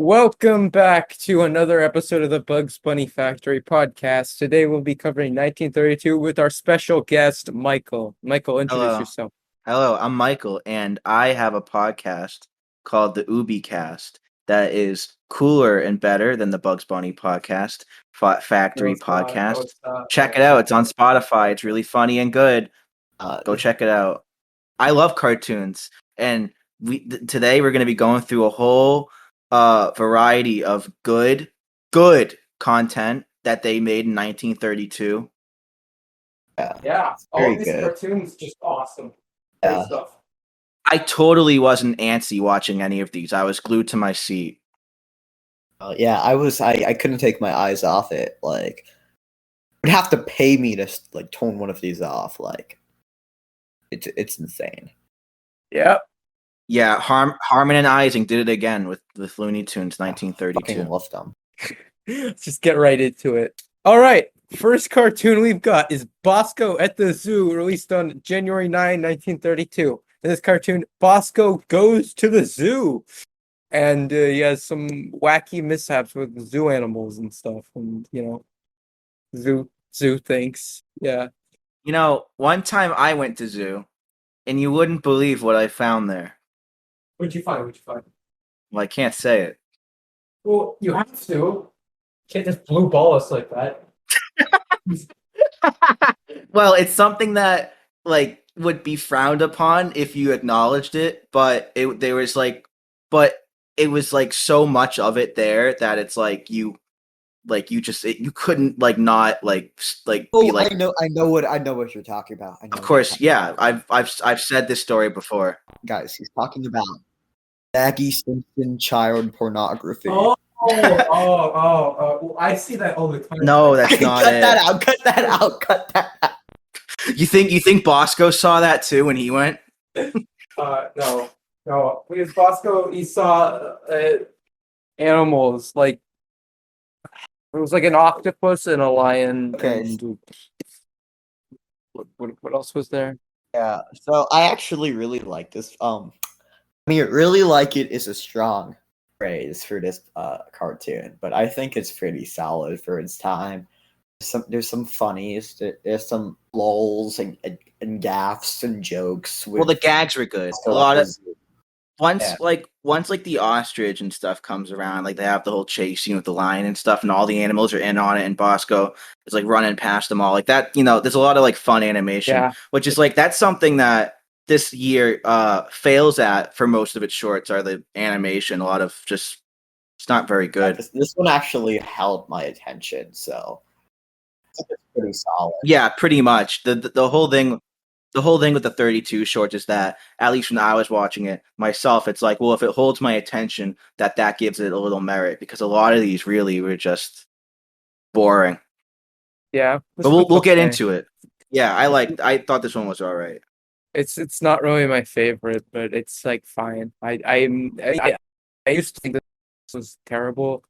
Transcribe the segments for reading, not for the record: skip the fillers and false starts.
Welcome back to another episode of the Bugs Bunny Factory podcast. Today we'll be covering 1932 with our special guest, Michael. Michael, introduce Hello. yourself. Hello, I'm Michael, and I have a podcast called the Ubi Cast that is cooler and better than the Bugs Bunny podcast, Factory podcast. Check it out. It's on Spotify. It's really funny and good. Go check it out. I love cartoons, and today we're going to be going through a whole variety of good content that they made in 1932. Yeah, all Very these good. cartoons just awesome. Great Yeah. stuff. I totally wasn't antsy watching any of these. I was glued to my seat. Yeah, I couldn't take my eyes off it. Like, you'd have to pay me to like turn one of these off. Like, it's insane. Yep. Yeah, Harmon and Ising did it again with Looney Tunes Fucking 1932. love them. Let's just get right into it. All right. First cartoon we've got is Bosko at the Zoo, released on January 9, 1932. In this cartoon, Bosko goes to the zoo. And he has some wacky mishaps with zoo animals and stuff. And, zoo things. Yeah. You know, one time I went to zoo, and you wouldn't believe what I found there. What'd you find? Well, I can't say it. Well, you have to. Can't just blue ball us like that. Well, it's something that like would be frowned upon if you acknowledged it, but it was like so much of it there that it's like you couldn't like not like be like. I know what you're talking about. I know Of course, yeah. I've said this story before. guys. He's talking about Maggie Simpson child pornography. Oh. Well, I see that all the time. No, that's not cut it. Cut that out. You think Bosko saw that too when he went? No. Because Bosko, he saw animals like it was like an octopus and a lion. Okay. And what else was there? Yeah. So I actually really like this. Really like it is a strong praise for this cartoon, but I think it's pretty solid for its time. There's some funnies, there's some lulls and gaffes and jokes. Well, the gags were good. A lot of once the ostrich and stuff comes around, like they have the whole chase scene with the lion and stuff, and all the animals are in on it, and Bosko is like running past them all like that. You know, there's a lot of like fun animation, which is like that's something that this year fails at for most of its shorts are the animation. A lot of just it's not very good. This one actually held my attention, so it's pretty solid. Yeah, pretty much. The whole thing with the 32 shorts is that, at least when I was watching it myself, it's like, well, if it holds my attention, that gives it a little merit, because a lot of these really were just boring. Yeah, but we'll get into it. Yeah, I thought this one was all right. It's not really my favorite, but it's like fine. I used to think this was terrible,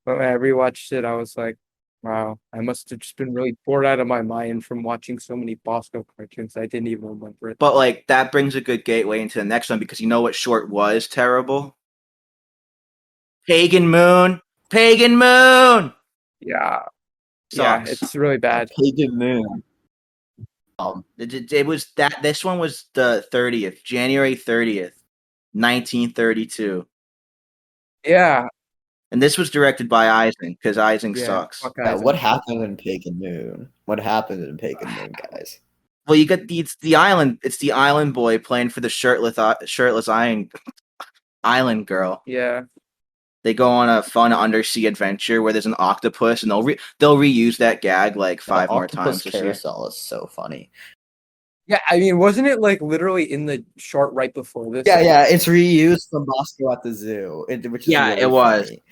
but when I rewatched it, I was like, wow, I must have just been really bored out of my mind from watching so many Bosko cartoons. I didn't even remember it. But like that brings a good gateway into the next one, because you know what short was terrible? Pagan Moon. Yeah. Sucks. Yeah, it's really bad. Pagan Moon. It was that this one was the 30th, January 30th, 1932. Yeah. And this was directed by Ising, because Ising sucks. What happened in Pagan Moon? What happened in Pagan Moon, guys? Well, you got it's the island boy playing for the shirtless island girl. Yeah. They go on a fun undersea adventure where there's an octopus, and they'll reuse that gag like 5 more times this year. Carousel is so funny. Yeah, I mean, wasn't it like literally in the short right before this? Yeah, it's reused from Bosko at the Zoo, which is really it was. Funny.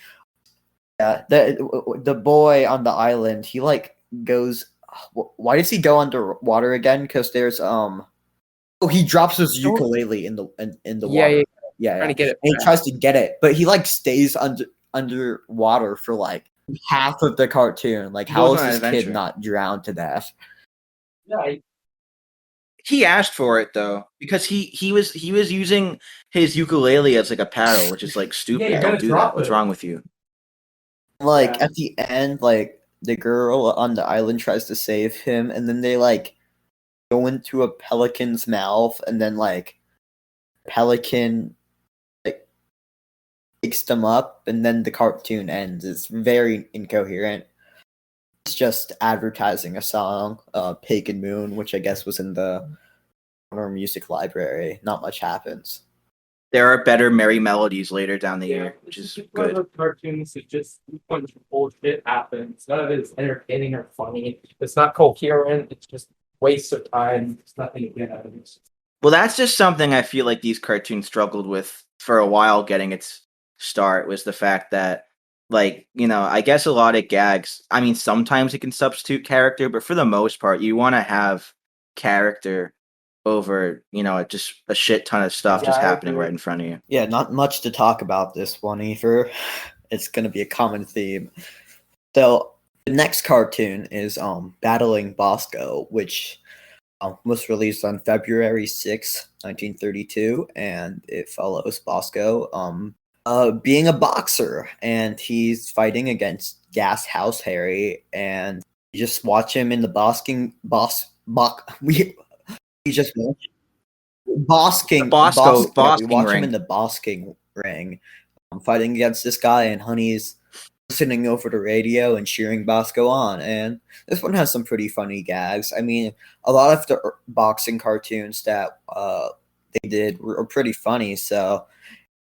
Yeah, the boy on the island, he like goes. Why does he go underwater again? Because there's he drops his ukulele in the water. Yeah. Trying to get it. And he tries to get it, but he like stays underwater for like half of the cartoon. Like, how is this kid not drowned to death? Yeah. He asked for it though, because he was using his ukulele as like a paddle, which is like stupid. you're Don't gonna do drop that. What's it. wrong with you? Like Yeah. at the end, like the girl on the island tries to save him, and then they like go into a pelican's mouth, and then like pelican like takes them up, and then the cartoon ends. It's very incoherent. It's just advertising a song, Pagan Moon, which I guess was in the Warner Music Library. Not much happens. There are better merry melodies later down the year, which is good. Cartoons, it just a bunch of bullshit happens. None of it is entertaining or funny. It's not coherent. It's just waste of time. It's nothing to get out of it. Well, that's just something I feel like these cartoons struggled with for a while getting its start, was the fact that, like, you know, I guess a lot of gags, I mean, sometimes it can substitute character, but for the most part, you want to have character over, you know, just a shit ton of stuff Yeah, just I happening agree. right in front of you. Yeah, not much to talk about this one either. It's gonna be a common theme. So the next cartoon is Battling Bosko, which was released on February 6, 1932, and it follows Bosko being a boxer, and he's fighting against Gas House Harry, and you just watch him in the we just watch Bosking, we watch him ring. in the Bosking ring, fighting against this guy, and Honey's listening over the radio and cheering Bosko on. And this one has some pretty funny gags. I mean, a lot of the boxing cartoons that they did were pretty funny, so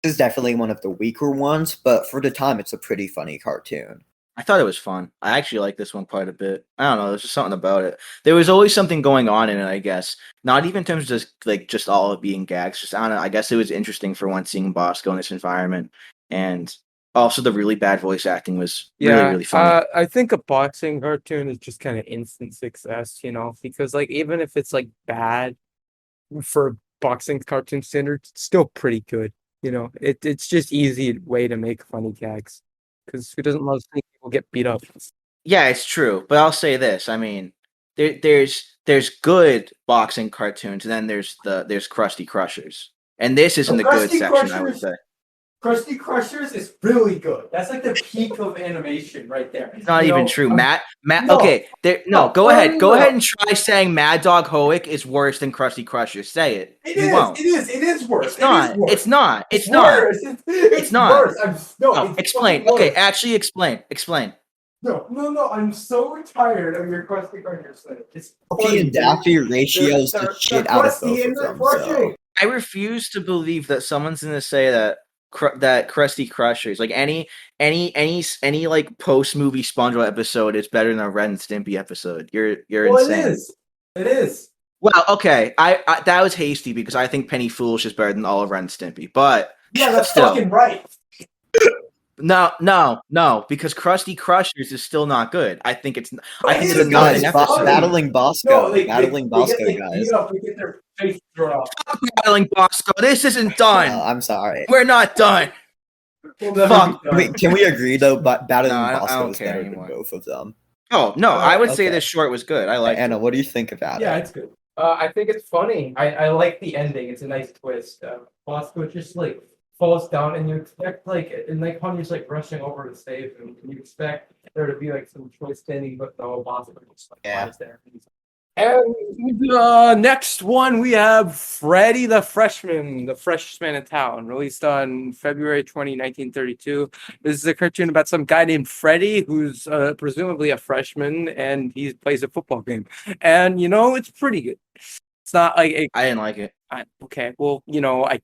this is definitely one of the weaker ones, but for the time, it's a pretty funny cartoon. I thought it was fun. I actually like this one quite a bit. I don't know, there's just something about it. There was always something going on in it, I guess. Not even in terms of just all of being gags. Just, I don't know, I guess it was interesting for once seeing Bosko in this environment. And also the really bad voice acting was really funny. I think a boxing cartoon is just kind of instant success, you know, because like even if it's like bad for boxing cartoon standards, it's still pretty good. You know, it's just easy way to make funny gags. Because who doesn't love seeing people get beat up? Yeah, it's true. But I'll say this. I mean, there's good boxing cartoons, and then there's Krusty Crushers. And this is in the good Krusty section, I would Crushers- say. Krusty Crushers is really good. That's like the peak of animation right there. It's not even true. Matt, No. okay, No, go ahead. no, Go no. ahead and try saying Mad Dog Hoick is worse than Krusty Crusher. Say it. You won't. It is worse. It's not. It is worse. It's not. It's It's not. worse. It's not. worse. Oh, It's explain. fucking Okay, worse. actually explain. Explain. No. I'm so tired of your Krusty Crushers. It's Porky and Daffy ratios the shit out of both of them. So. I refuse to believe that someone's gonna say that that Krusty Crushers, like any like post movie SpongeBob episode, is better than a Ren and Stimpy episode. You're insane. It is. Well, okay, I that was hasty because I think Penny Foolish is better than all of Ren and Stimpy, but Yeah, that's still. fucking right. No, because Krusty Crushers is still not good. I think it's. I think it's a Guys, nothing episode. Battling Bosko, they Bosko, guys. They get their face thrown off. Battling Bosko. This isn't done. I'm sorry. We're not done. We'll never Fuck. be done. Can we agree though? But Battling No, I Bosko don't is care better anymore. than both of them. Oh no, I would say okay. this short was good. I like. Anna, what do you think about Yeah, it? it's good. I think it's funny. I like the ending. It's a nice twist. Bosko just like falls down, and you expect Honey's like rushing over to save him, and you expect there to be like some choice standing, but no, Bosko just like Yeah. flies there. And next one we have Freddy the Freshman, the freshman in town, released on February 20, 1932. This is a cartoon about some guy named Freddy who's presumably a freshman, and he plays a football game. And you know, it's pretty good. It's not like I didn't like it. okay. Well, you know, I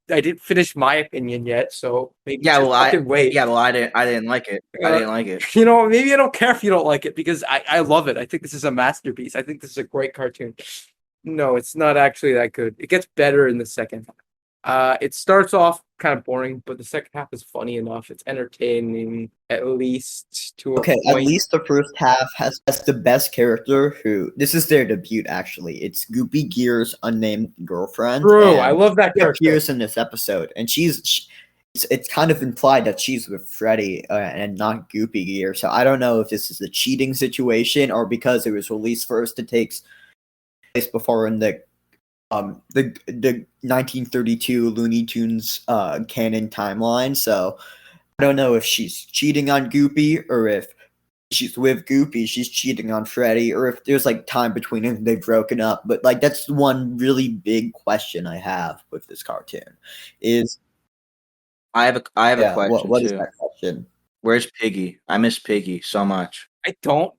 didn't finish my opinion yet, so maybe Yeah, just well, fucking wait. Yeah, well, I didn't like it. I didn't like it. You know, maybe I don't care if you don't like it because I love it. I think this is a masterpiece. I think this is a great cartoon. No, it's not actually that good. It gets better in the second half. It starts off kind of boring, but the second half is funny enough. It's entertaining, at least to a Okay, point. at least the first half has the best character who this is their debut actually. It's Goopy Geer's unnamed girlfriend. True, and I love that she character. appears in this episode, and it's kind of implied that she's with Freddy and not Goopy Geer. So I don't know if this is a cheating situation or because it was released first, it takes place before in the the 1932 Looney Tunes canon timeline. So I don't know if she's cheating on Goopy or if she's with Goopy, she's cheating on Freddy, or if there's like time between them, they've broken up. But like that's one really big question I have with this cartoon. Is I have a question what too. is that question? Where's Piggy? I miss Piggy so much. I don't.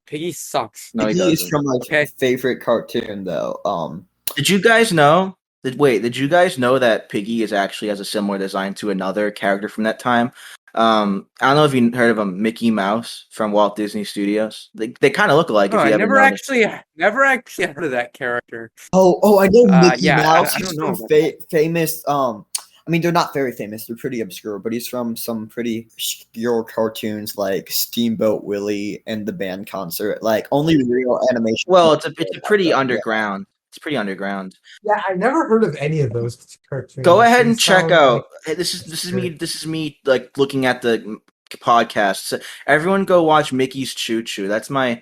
Piggy sucks. No, he Piggy is doesn't. from my Okay. favorite cartoon though. Did you guys know? Did you guys know that Piggy is actually has a similar design to another character from that time? I don't know if you heard of him, Mickey Mouse from Walt Disney Studios. They kind of look alike. No, if you I ever never noticed. never actually heard of that character. Oh, I know Mickey yeah, Mouse. I He's don't know from about that. famous. I mean, they're not very famous. They're pretty obscure, but he's from some pretty obscure cartoons like Steamboat Willie and the Band Concert. Like only real animation. Well, it's a pretty underground. It's pretty underground. Yeah, I never heard of any of those cartoons. Go ahead and check out. This is me like looking at the podcast. So everyone go watch Mickey's Choo Choo. That's my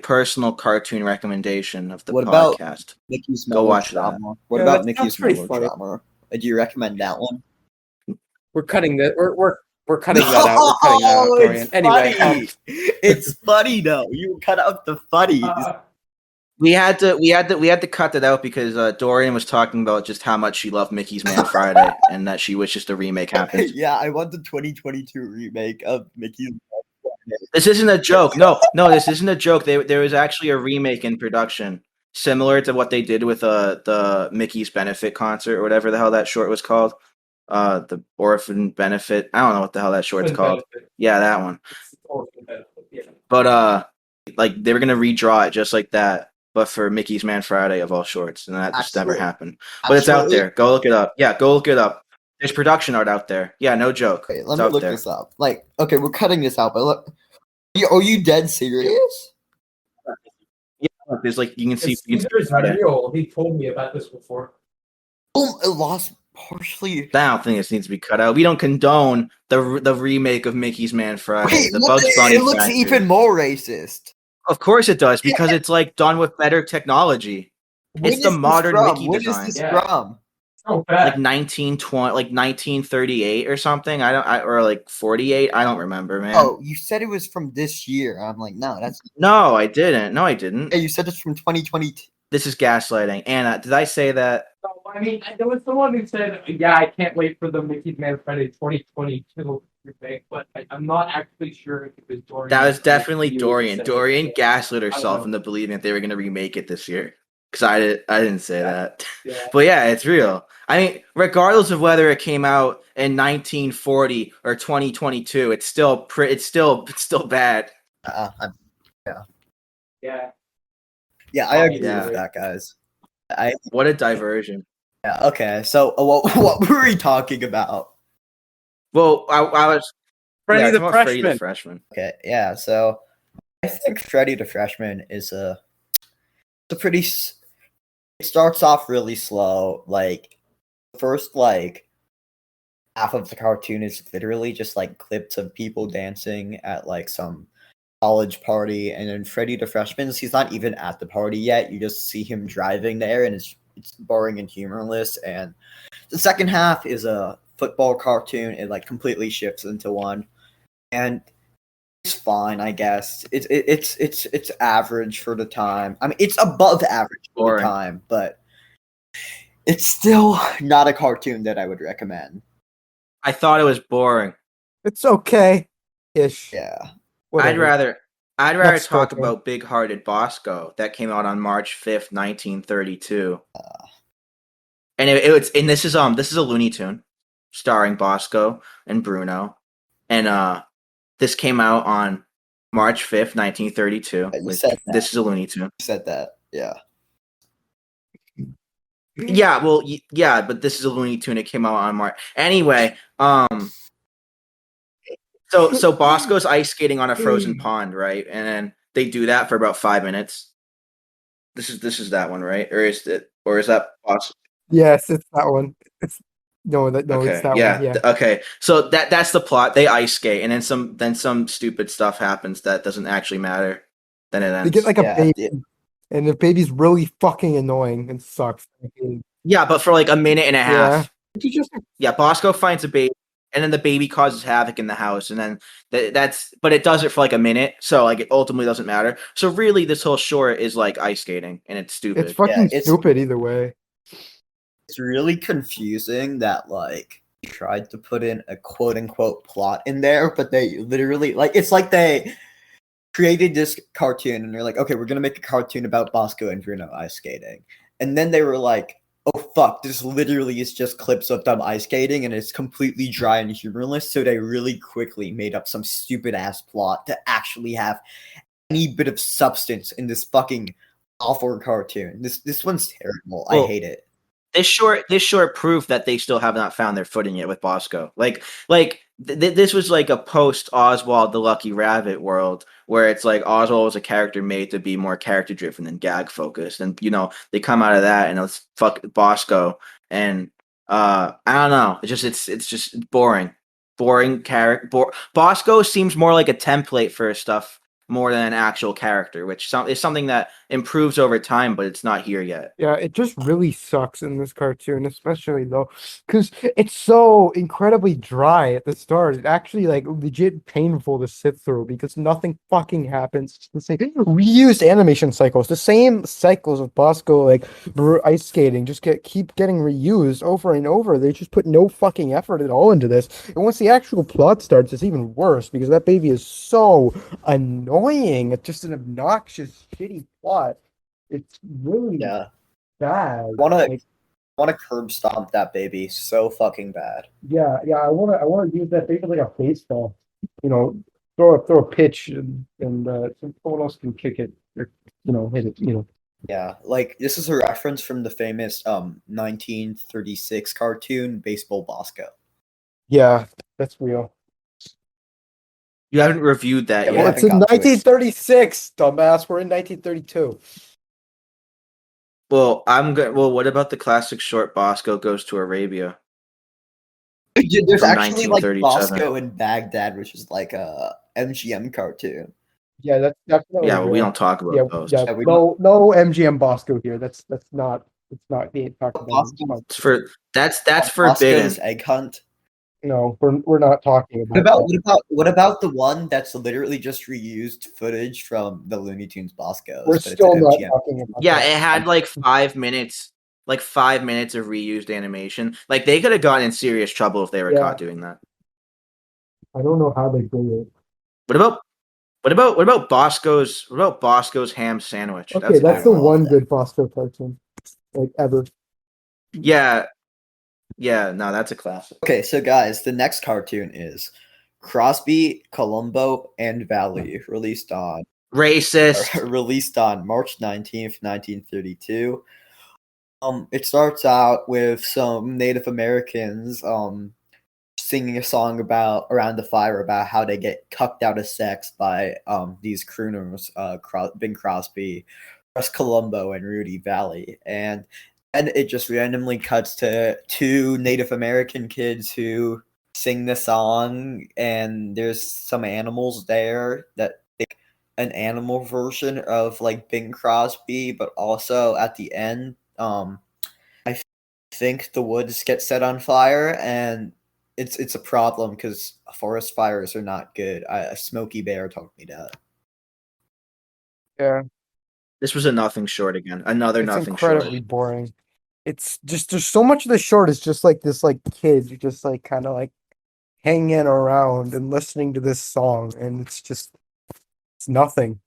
personal cartoon recommendation of the What about podcast. Mickey's Go watch that. Melodrama? What Yeah, about that Mickey's sounds pretty funny. Melodrama? Do you recommend that one? We're cutting that. We're cutting that out. We're cutting that out, Dorian. It's Anyway, funny. It's funny though. You cut out the funny. We had to cut that out because Dorian was talking about just how much she loved Mickey's Man Friday and that she wishes the remake happened. Yeah, I want the 2022 remake of Mickey's. This isn't a joke. No, this isn't a joke. There was actually a remake in production, similar to what they did with the Mickey's Benefit concert or whatever the hell that short was called. The Orphan Benefit. I don't know what the hell that short's called. Yeah, that one. But like they were gonna redraw it just like that, but for Mickey's Man Friday of all shorts, and that just never happened. But it's out there. Go look it up. Yeah, go look it up. There's production art out there. Yeah, no joke. Okay, let me look this up. Like, okay, we're cutting this out, but look, are you dead serious? Yeah, there's like you can see. It's real. He told me about this before. It lost partially. I don't think this needs to be cut out. We don't condone the remake of Mickey's Man Friday. Wait, The Bugs Bunny. it looks factory. even more racist. Of course it does because it's like done with better technology. It's the modern Mickey when design. When is this from? Oh, bad. Like 1920, like 1938 or something. Or like 48. I don't remember, man. Oh, you said it was from this year. I'm like, no, that's. No, I didn't. No, I didn't. Hey, you said it's from 2022. This is gaslighting. Anna, did I say that? No, I mean, there was someone who said, "Yeah, I can't wait for the Mickey's Man Friday 2022 remake," but I'm not actually sure if it was Dorian. That was definitely Dorian. said Dorian it. gaslit don't herself know. into believing that they were going to remake it this year. Because I didn't say that. Yeah. But yeah, it's real. I mean, regardless of whether it came out in 1940 or 2022, it's still bad. Yeah. Yeah, I agree Yeah. with that, guys. What a diversion. Yeah. Okay. So, what were we talking about? Well, I was Freddy the talking about Freshman. Freddy the Freshman. Okay. Yeah. So, I think Freddy the Freshman is a pretty. It starts off really slow. Like, first half of the cartoon is literally just like clips of people dancing at like some college party, and then Freddy the Freshman, he's not even at the party yet. You just see him driving there, and it's boring and humorless. And the second half is a football cartoon. It like completely shifts into one, and it's fine, I guess. It's average for the time. I mean, it's above average for the time, but it's still not a cartoon that I would recommend. I thought it was boring. It's okay-ish. Yeah. Whatever. I'd rather Next talk cartoon. about Big Hearted Bosko that came out on March 5th, 1932. And this is a Looney Tune starring Bosko and Bruno. And this came out on March 5th, 1932. This is a Looney Tune. You said that. Yeah. Yeah, well, yeah, but this is a Looney Tune. It came out on March. Anyway, So Bosko's ice skating on a frozen pond, right? And then they do that for about 5 minutes. This is that one, right? Or is that Bosko? Yes, it's that one. It's okay. it's that one. Yeah. Okay. So that's the plot. They ice skate, and then some stupid stuff happens that doesn't actually matter. Then it ends. They get like a baby. and the baby's really fucking annoying and sucks. Yeah, but for like a minute and a half. You just Yeah, Bosko finds a baby, and then the baby causes havoc in the house, and then but it does it for like a minute, so like it ultimately doesn't matter. So really, this whole short is like ice skating, and it's stupid. it's fucking it's- stupid either way. It's really confusing that like they tried to put in a quote unquote plot in there, but they literally like it's like they created this cartoon and they're like, okay, we're gonna make a cartoon about Bosko and Bruno ice skating, and then they were like, oh fuck, this literally is just clips of them ice skating and it's completely dry and humorless. So they really quickly made up some stupid ass plot to actually have any bit of substance in this fucking awful cartoon. This one's terrible. I Well, hate it. This short proved that they still have not found their footing yet with Bosko. This was like a post Oswald the Lucky Rabbit world where it's like Oswald was a character made to be more character driven than gag focused, and they come out of that and it's fuck Bosko, and I don't know, it's just boring character. Bosko seems more like a template for stuff more than an actual character, which is something that improves over time, but it's not here yet. Yeah, it just really sucks in this cartoon, especially though, because it's so incredibly dry at the start. It's actually like legit painful to sit through because nothing fucking happens. It's the same reused animation cycles, the same cycles of Bosko like ice skating, just keep getting reused over and over. They just put no fucking effort at all into this. And once the actual plot starts, it's even worse because that baby is so annoying. It's just an obnoxious, shitty plot. It's really bad. Wanna curb stomp that baby so fucking bad. Yeah. I wanna use that baby like a baseball. Throw a pitch and someone else can kick it or hit it. Yeah, like this is a reference from the famous 1936 cartoon Baseball Bosko. Yeah, that's real. You haven't reviewed that Yeah, we yet. Well, it's in haven't got to it. 1936, dumbass. We're in 1932. Well, I'm good. Well, what about the classic short Bosko Goes to Arabia? There's From actually like 1937. Bosko in Baghdad, which is like a MGM cartoon. Yeah, that's definitely Yeah, well, we real. don't talk about Yeah, those. yeah. Yeah, we No MGM Bosko here. That's not. It's not being talked about. Bosko- That's forbidden. Bosko's Egg Hunt. No, we're not talking about that. What about the one that's literally just reused footage from the Looney Tunes Boskos? We're but it's still an not MGM. talking about Yeah, that. it had like 5 minutes of reused animation. Like they could have gotten in serious trouble if they were Yeah. caught doing that. I don't know how they do it. What about Bosko's ham sandwich? Okay, that's the I love one that. good Bosko cartoon, like ever. Yeah. No, that's a classic. Okay, so guys, the next cartoon is Crosby, Columbo, and Vallee, released on Racist. March 19th, 1932. It starts out with some Native Americans singing a song about around the fire about how they get cucked out of sex by these crooners, Bing Crosby, Russ Columbo, and Rudy Vallee, and it just randomly cuts to two Native American kids who sing the song, and there's some animals there that an animal version of like Bing Crosby, but also at the end, I think the woods get set on fire, and it's a problem because forest fires are not good. A Smokey Bear told me that. Yeah, This was a nothing short again. Another it's nothing incredibly short. boring. It's just there's so much of the short is just like this like kids just like kind of like hanging around and listening to this song, and it's nothing.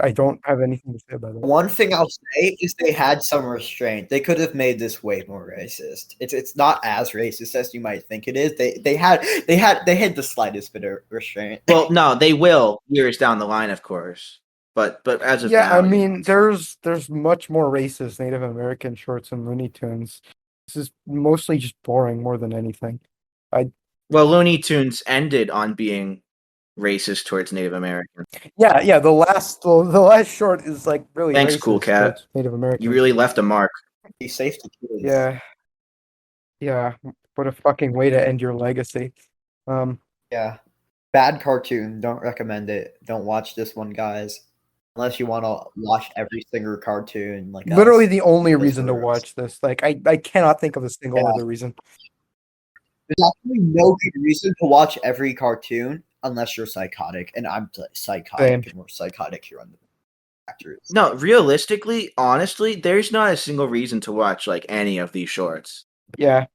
I don't have anything to say about it. One thing I'll say is they had some restraint. They could have made this way more racist. It's not as racist as you might think it is. They had the slightest bit of restraint. Well, no, they will years down the line, of course. But as of Yeah, now, I mean, it's fine. there's much more racist Native American shorts in Looney Tunes. This is mostly just boring more than anything. Well, Looney Tunes ended on being racist towards Native Americans. Yeah. The last short is like really Thanks, racist Cool Cat. towards Native Americans. You really left a mark. Be safe to kids. Yeah. What a fucking way to end your legacy. Yeah. Bad cartoon. Don't recommend it. Don't watch this one, guys. Unless you want to watch every single cartoon, like Literally us. the only That's reason to gross. watch this. Like I cannot think of a single Yeah. other reason. There's actually no good reason to watch every cartoon unless you're psychotic, and I'm psychotic, Same. and we're psychotic here on the Factory. No, realistically, honestly, there's not a single reason to watch like any of these shorts. Yeah.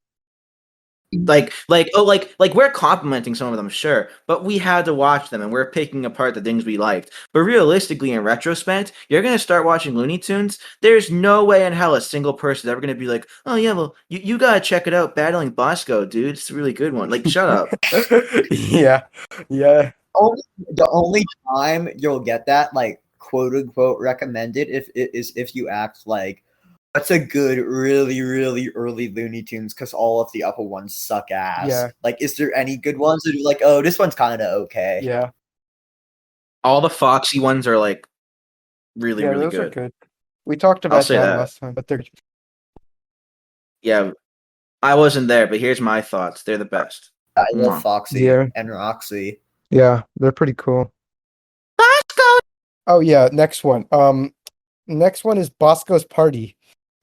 Like we're complimenting some of them, sure, but we had to watch them and we're picking apart the things we liked. But realistically, in retrospect, you're gonna start watching Looney Tunes. There's no way in hell a single person is ever gonna be like, oh yeah, well, you gotta check it out, Battling Bosko, dude. It's a really good one. Like, shut up. Yeah. Yeah. The only time you'll get that, like, quote unquote recommended, if you act like that's a good, really, really early Looney Tunes, because all of the upper ones suck ass. Yeah. Like, is there any good ones that you're like, oh, this one's kind of okay? Yeah. All the Foxy ones are like really, Yeah, really those are good. good. We talked I'll about say that that. last time, but they're Yeah, I wasn't there, but here's my thoughts. They're the best. I love Mwah. Foxy Yeah. and Roxy. yeah, they're pretty cool. Bosko! Oh yeah, next one. Next one is Bosko's Party.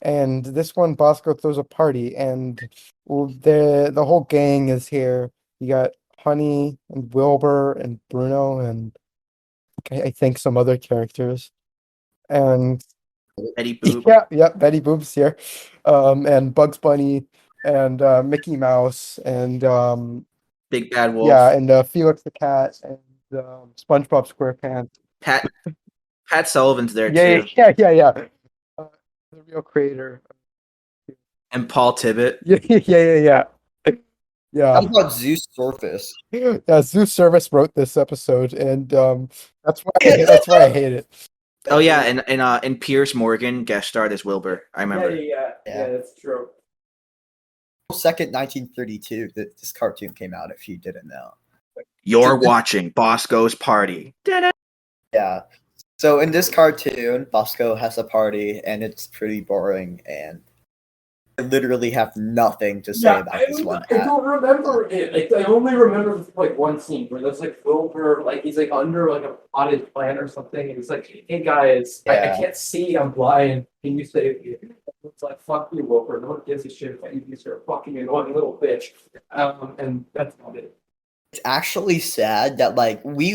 And this one Bosko throws a party and the whole gang is here. You got Honey and Wilbur and Bruno and I think some other characters. And Eddie Boop. yeah, Betty Boop's here. And Bugs Bunny and Mickey Mouse and Big Bad Wolf. yeah, and Felix the Cat and SpongeBob SquarePants. Pat Sullivan's there Yeah, too. yeah. The real creator. And Paul Tibbet. Yeah. How about Zeus Surface? Yeah, Zoo Service wrote this episode, and that's why I hate it. Oh yeah, and Piers Morgan guest starred as Wilbur. I remember. Yeah. That's true. 2nd, 1932, that this cartoon came out, if you didn't know. You're watching Bosko's Party. Yeah. So in this cartoon, Bosko has a party, and it's pretty boring, and I literally have nothing to say about this one. I don't remember it. I only remember like one scene where there's like Wilbur, like he's like under like a potted plant or something, and he's like, "Hey guys, I can't see, I'm blind. Can you save me?" It's like, "Fuck you, Wilbur. No one gives a shit about you. You're a fucking annoying little bitch." And that's about it. It's actually sad that like we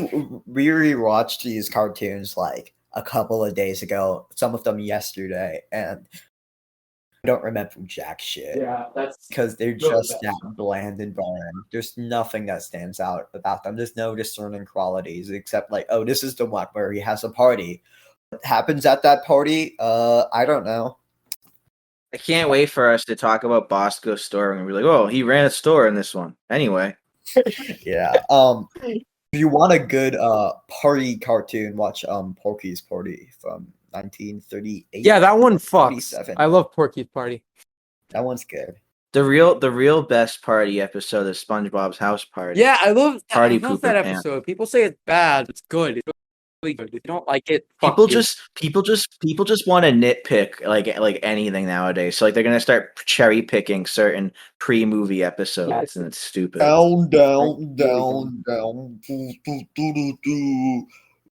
rewatched these cartoons like a couple of days ago, some of them yesterday, and I don't remember jack shit. Yeah, that's because they're really just bad. that bland and boring. There's nothing that stands out about them. There's no discerning qualities except like, oh, this is the one where he has a party. What happens at that party? I don't know. I can't wait for us to talk about Bosko's store and we're like, oh, he ran a store in this one. Anyway. Yeah. If you want a good party cartoon, watch Porky's Party from 1938. Yeah, that one fucks. 37. I love Porky's Party. That one's good. The real best party episode is SpongeBob's House Party. Yeah, I love Party that Pooper Pants. episode. People say it's bad. It's good. It's really good. If you don't like it, fuck People you. just want to nitpick like anything nowadays. So like they're gonna start cherry picking certain pre-movie episodes, and it's stupid. Down.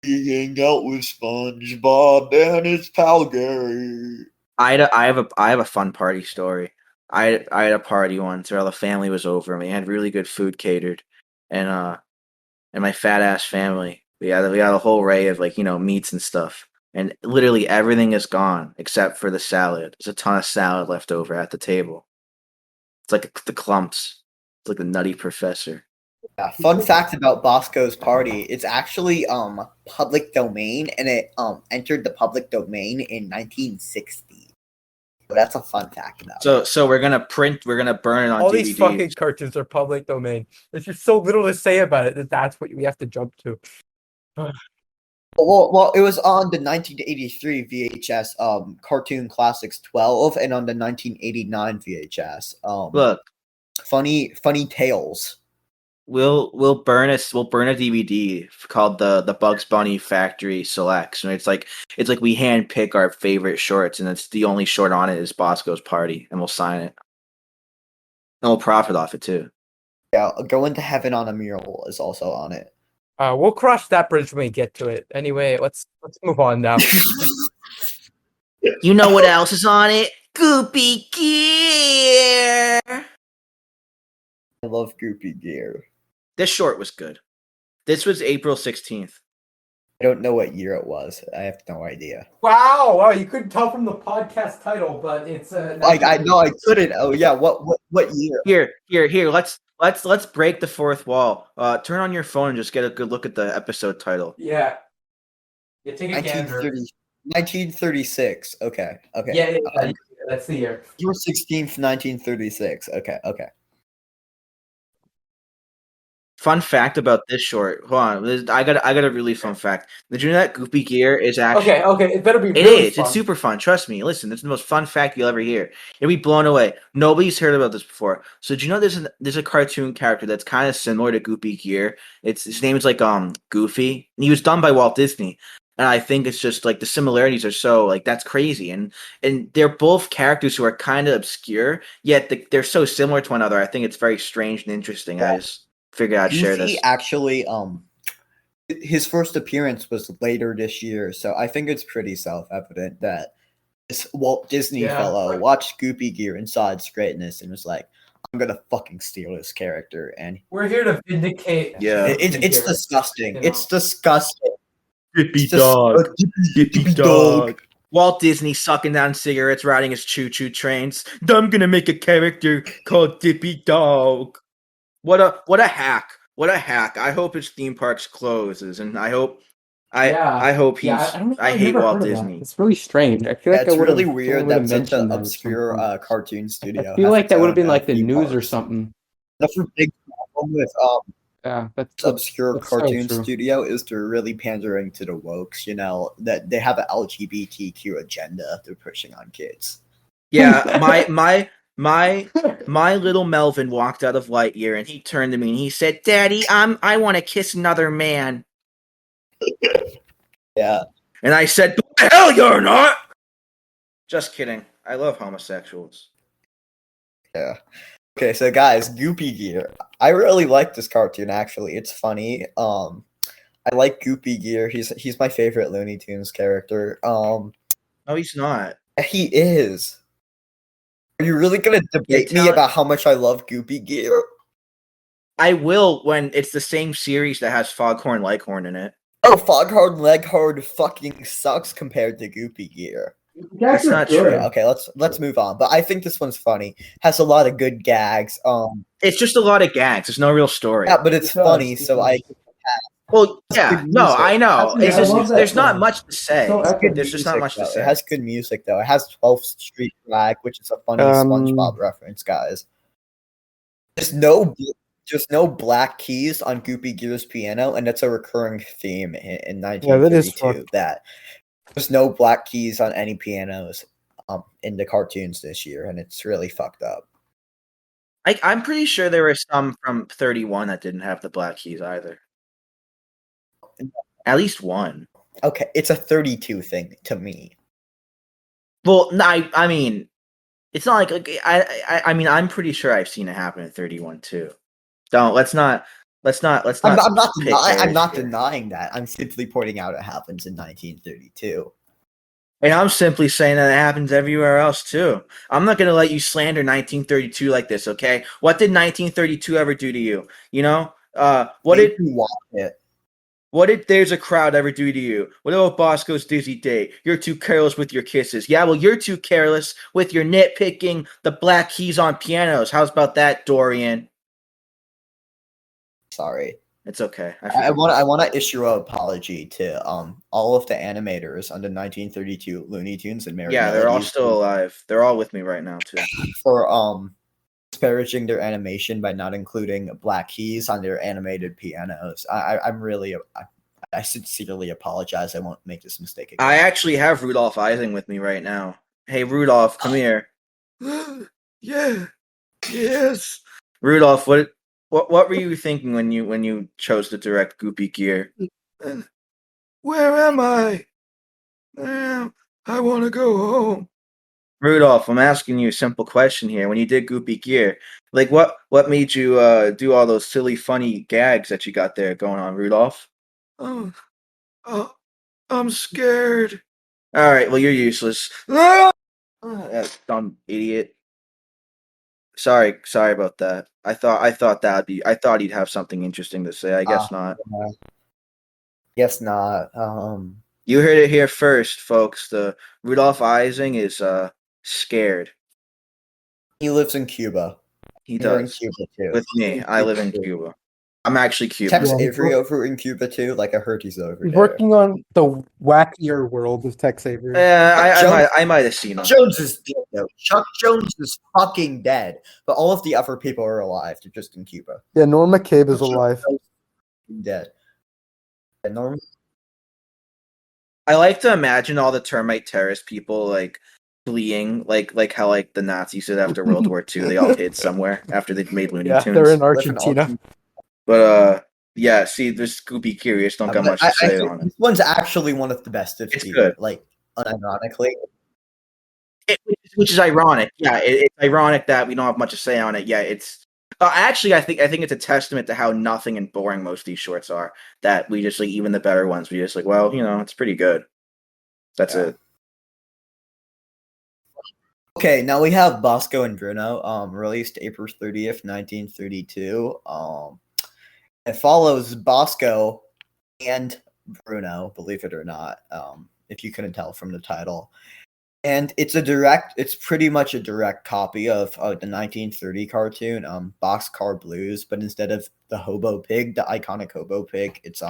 We hang out with SpongeBob and his pal Gary. I have a fun party story. I had a party once where all the family was over and we had really good food catered, and my fat ass family we had a whole array of like meats and stuff, and literally everything is gone except for the salad. There's a ton of salad left over at the table. It's like the clumps. It's like the Nutty Professor. Yeah, fun fact about Bosko's Party, it's actually public domain, and it entered the public domain in 1960. So that's a fun fact about it. So we're gonna burn it on All DVD. these fucking cartoons are public domain. There's just so little to say about it that's what we have to jump to. Well, it was on the 1983 VHS Cartoon Classics 12 and on the 1989 VHS Look, Funny Tales. we'll burn a DVD called the Bugs Bunny Factory Selects, and it's like we hand pick our favorite shorts, and it's the only short on it is Bosko's Party, and we'll sign it, and we'll profit off it too. Yeah, Going to Heaven on a Mural is also on it. We'll cross that bridge when we get to it. Anyway, let's move on now. You know what else is on it? Goopy Geer. I love Goopy Geer. This short was good. This was April 16th. I don't know what year it was. I have no idea. Wow, you couldn't tell from the podcast title, but it's I know I couldn't. Oh yeah, what year? Here. Let's break the fourth wall. Turn on your phone and just get a good look at the episode title. Yeah. You take a 1936. Okay. Yeah, that's the year. April 16th, 1936. Okay. Fun fact about this short. Hold on, I got a really fun fact. Did you know that Goopy Geer is actually okay? It better be. It really is. fun. It's super fun. Trust me. Listen, it's the most fun fact you'll ever hear. You'll be blown away. Nobody's heard about this before. So did you know there's a cartoon character that's kind of similar to Goopy Geer? His name is like Goofy. And he was done by Walt Disney. And I think it's just like the similarities are so like that's crazy. And they're both characters who are kind of obscure, yet they're so similar to one another. I think it's very strange and interesting. Yeah. I just figured I'd share this. Actually, his first appearance was later this year, so I think it's pretty self-evident that this Walt Disney fellow watched Goopy Geer and saw its greatness and was like, I'm gonna fucking steal this character. And we're here to vindicate. Yeah. It's disgusting. You know? It's disgusting. Dippy dog. Walt Disney sucking down cigarettes, riding his choo-choo trains. I'm gonna make a character called Dippy Dog. What a hack! What a hack! I hope his theme parks closes, and I hope he's. I hate Walt Disney. It's really strange. I feel like it's really weird that such an obscure cartoon studio. I feel like that would have been like the news or something. That's a big problem with that's obscure cartoon studio is they're really pandering to the wokes. You know that they have an LGBTQ agenda they're pushing on kids. Yeah, my little Melvin walked out of Lightyear and he turned to me and he said, "Daddy, I want to kiss another man." Yeah. And I said, "What the hell you're not?" Just kidding. I love homosexuals. Yeah. Okay, so guys, Goopy Geer. I really like this cartoon actually. It's funny. I like Goopy Geer. He's my favorite Looney Tunes character. No, he's not. He is. Are you really gonna debate me about how much I love Goopy Geer? I will when it's the same series that has Foghorn Leghorn in it. Oh, Foghorn Leghorn fucking sucks compared to Goopy Geer. That's not true. Okay, let's move on. But I think this one's funny. Has a lot of good gags. It's just a lot of gags. There's no real story. Yeah, but it's funny, so I. Well, yeah, no, I know. It's just there's not much to say. There's just not much to say. It has good music though. It has 12th Street Flag, which is a funny SpongeBob reference, guys. There's no black keys on Goopy Geer's piano, and that's a recurring theme in 1932. That there's no black keys on any pianos in the cartoons this year, and it's really fucked up. I'm pretty sure there were some from 31 that didn't have the black keys either. At least one. Okay, it's a 32 thing to me. Well, no, I mean, it's not like I mean, I'm pretty sure I've seen it happen in 31 too. Let's not. I'm not denying that. I'm simply pointing out it happens in 1932. And I'm simply saying that it happens everywhere else too. I'm not gonna let you slander 1932 like this, okay? What did 1932 ever do to you? You know, what did you watch it? What did There's a Crowd ever do to you? What about Bosko's Dizzy Day? You're too careless with your kisses. Yeah, well, you're too careless with your nitpicking the black keys on pianos. How's about that, Dorian? Sorry. It's okay. I want to issue an apology to all of the animators on the 1932 Looney Tunes and Merry Melodies. Yeah, they're all still alive. They're all with me right now too. For disparaging their animation by not including black keys on their animated pianos. I sincerely apologize. I won't make this mistake again. I actually have Rudolph Ising with me right now. Hey, Rudolph, come here. Yeah. Yes. Rudolph, what were you thinking when you chose to direct Goopy Geer? Where am I? I want to go home. Rudolph, I'm asking you a simple question here. When you did Goopy Geer, like what made you do all those silly, funny gags that you got there going on, Rudolph? Oh, oh, I'm scared. All right, well, you're useless. Ah! That dumb idiot. Sorry about that. I thought he'd have something interesting to say. I guess not. Guess not. You heard it here first, folks. The Rudolph Ising is scared. He lives in Cuba. He You're in does. Cuba too. With me. I live in Cuba. I'm actually Cuban. Tex Yeah. Avery over in Cuba too. Like I heard he's over He's there. working on the wackier world of Tex Avery. Yeah, I might have seen him. Jones is dead though. Chuck Jones is fucking dead. But all of the other people are alive. They're just in Cuba. Yeah, Norm McCabe is alive. Dead. And Norm. I like to imagine all the termite terrorist people like fleeing, like how like the Nazis did after World War II. They all hid somewhere after they made Looney Yeah, Tunes. they're in Argentina. But yeah. See, there's Goopy Geer. You just don't got much to say on it. This one's actually one of the best of It's Steve. good. Like unironically. Which is ironic. Yeah, it's ironic that we don't have much to say on it. Yeah, it's actually I think it's a testament to how nothing and boring most of these shorts are. That we just like even the better ones. We just like, well, it's pretty good. That's it. Okay, now we have Bosko and Bruno, released April 30th, 1932. It follows Bosko and Bruno, believe it or not, if you couldn't tell from the title. And it's pretty much a direct copy of the 1930 cartoon, Boxcar Blues, but instead of the hobo pig, the iconic hobo pig, it's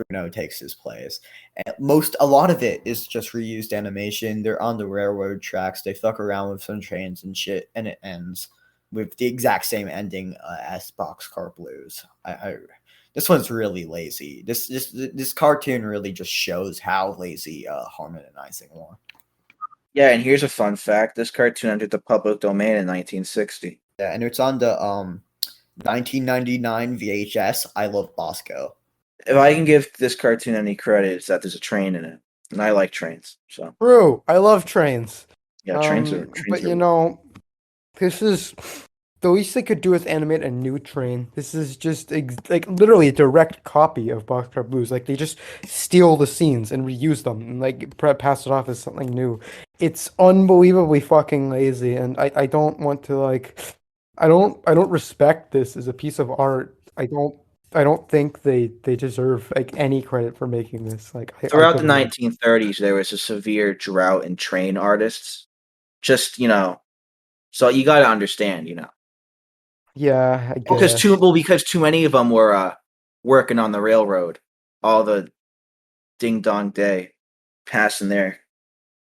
Bruno takes his place. And a lot of it is just reused animation. They're on the railroad tracks. They fuck around with some trains and shit, and it ends with the exact same ending as Boxcar Blues. This one's really lazy. This cartoon really just shows how lazy harmonizing were. Yeah, and here's a fun fact: this cartoon entered the public domain in 1960. Yeah, and it's on the 1999 VHS. I Love Bosko. If I can give this cartoon any credit, it's that there's a train in it, and I like trains. So True, I love trains. yeah, trains are. But this is the least they could do is animate a new train. This is just like literally a direct copy of Boxcar Blues. Like they just steal the scenes and reuse them and like pass it off as something new. It's unbelievably fucking lazy, and I don't want to I don't respect this as a piece of art. I don't think they deserve like any credit for making this. Like throughout the 1930s, there was a severe drought in train artists. Just so you got to understand, Yeah, I guess. because too many of them were working on the railroad all the ding dong day, passing their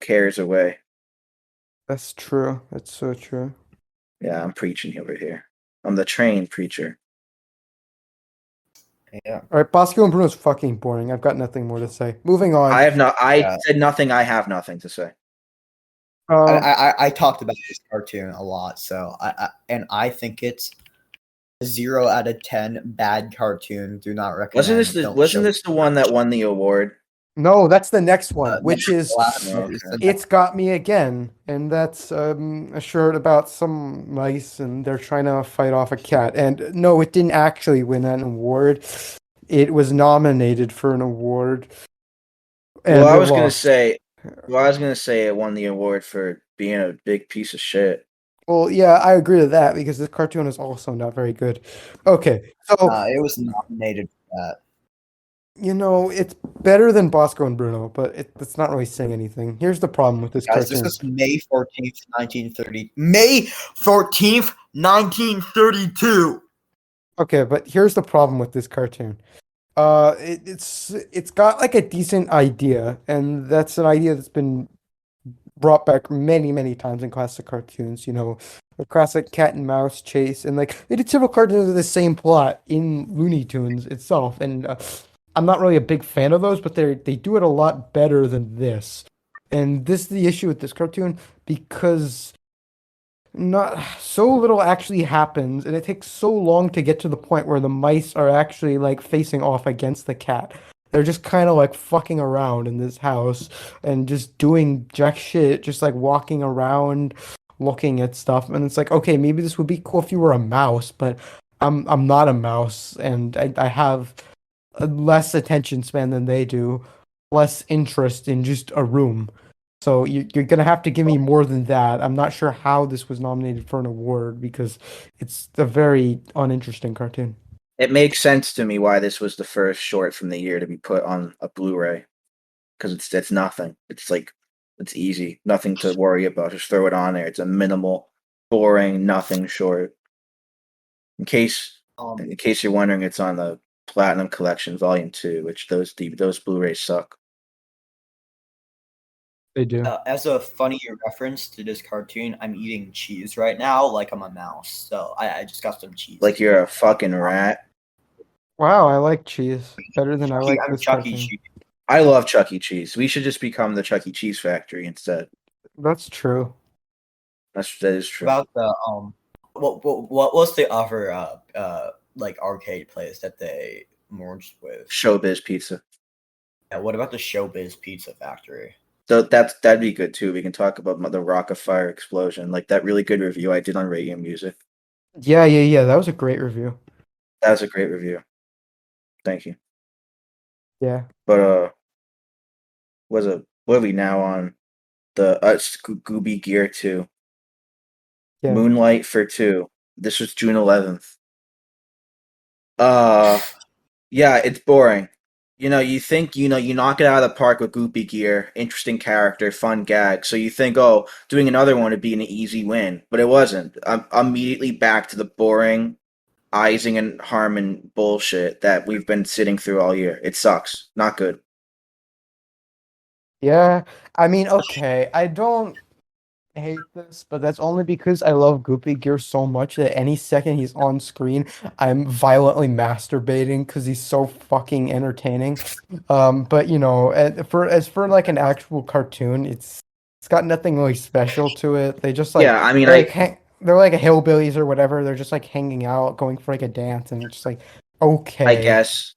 cares away. That's true. That's so true. Yeah, I'm preaching over here. I'm the train preacher. Yeah. All right, Bosko and Bruno's fucking boring. I've got nothing more to say. Moving on. I said nothing. I have nothing to say. I talked about this cartoon a lot, so I think it's a 0 out of 10 bad cartoon. Do not recommend. Wasn't this the one that won the award? No, that's the next one, which is Okay. It's Got Me Again, and that's a shirt about some mice, and they're trying to fight off a cat. And no, it didn't actually win an award. It was nominated for an award. And I was gonna say it won the award for being a big piece of shit. Well, yeah, I agree to that because this cartoon is also not very good. Okay, so it was nominated for that. It's better than Bosko and Bruno, but it's not really saying anything. Here's the problem with this Guys, cartoon. this is May 14th, 1930. May 14th, 1932. Okay, but here's the problem with this cartoon. It's got like a decent idea, and that's an idea that's been brought back many, many times in classic cartoons. The classic cat and mouse chase, and like they did several cartoons with the same plot in Looney Tunes itself, and I'm not really a big fan of those, but they do it a lot better than this. And this is the issue with this cartoon because not so little actually happens, and it takes so long to get to the point where the mice are actually like facing off against the cat. They're just kind of like fucking around in this house and just doing jack shit, just like walking around, looking at stuff. And it's like, okay, maybe this would be cool if you were a mouse, but I'm not a mouse, and I have less attention span than they do, less interest in just a room. So you're gonna have to give me more than that. I'm not sure how this was nominated for an award because it's a very uninteresting cartoon. It makes sense to me why this was the first short from the year to be put on a Blu-ray, because it's nothing. It's like it's easy, nothing to worry about. Just throw it on there. It's a minimal, boring, nothing short. In case you're wondering, it's on the Platinum Collection Volume 2, which those Blu-rays suck. They do. As a funny reference to this cartoon, I'm eating cheese right now like I'm a mouse. So I just got some cheese. Like you're a fucking rat. Wow, I like cheese better than I like I'm this Chuck E. cartoon. Cheese. I love Chuck E. Cheese. We should just become the Chuck E. Cheese factory instead. That's true. That is true. About the what was the other like arcade place that they merged with? Showbiz Pizza. Yeah, what about the Showbiz Pizza Factory? So that'd be good too. We can talk about the Rock of Fire explosion, like that really good review I did on Radio Music. Yeah. That was a great review. That was a great review. Thank you. Yeah. But what are we now on? The Goopy Geer 2. Yeah. Moonlight for 2. This was June 11th. Yeah, it's boring. You think, you knock it out of the park with Goopy Geer, interesting character, fun gag. So you think, oh, doing another one would be an easy win, but it wasn't. I'm immediately back to the boring Ising and Harmon bullshit that we've been sitting through all year. It sucks. Not good. Yeah. I mean, okay, I don't hate this, but that's only because I love Goopy Gear so much that any second he's on screen, I'm violently masturbating because he's so fucking entertaining. But as for like an actual cartoon, it's got nothing really special to it. They just like Yeah, I mean, they're like hillbillies or whatever. They're just like hanging out, going for like a dance, and it's just like I okay. guess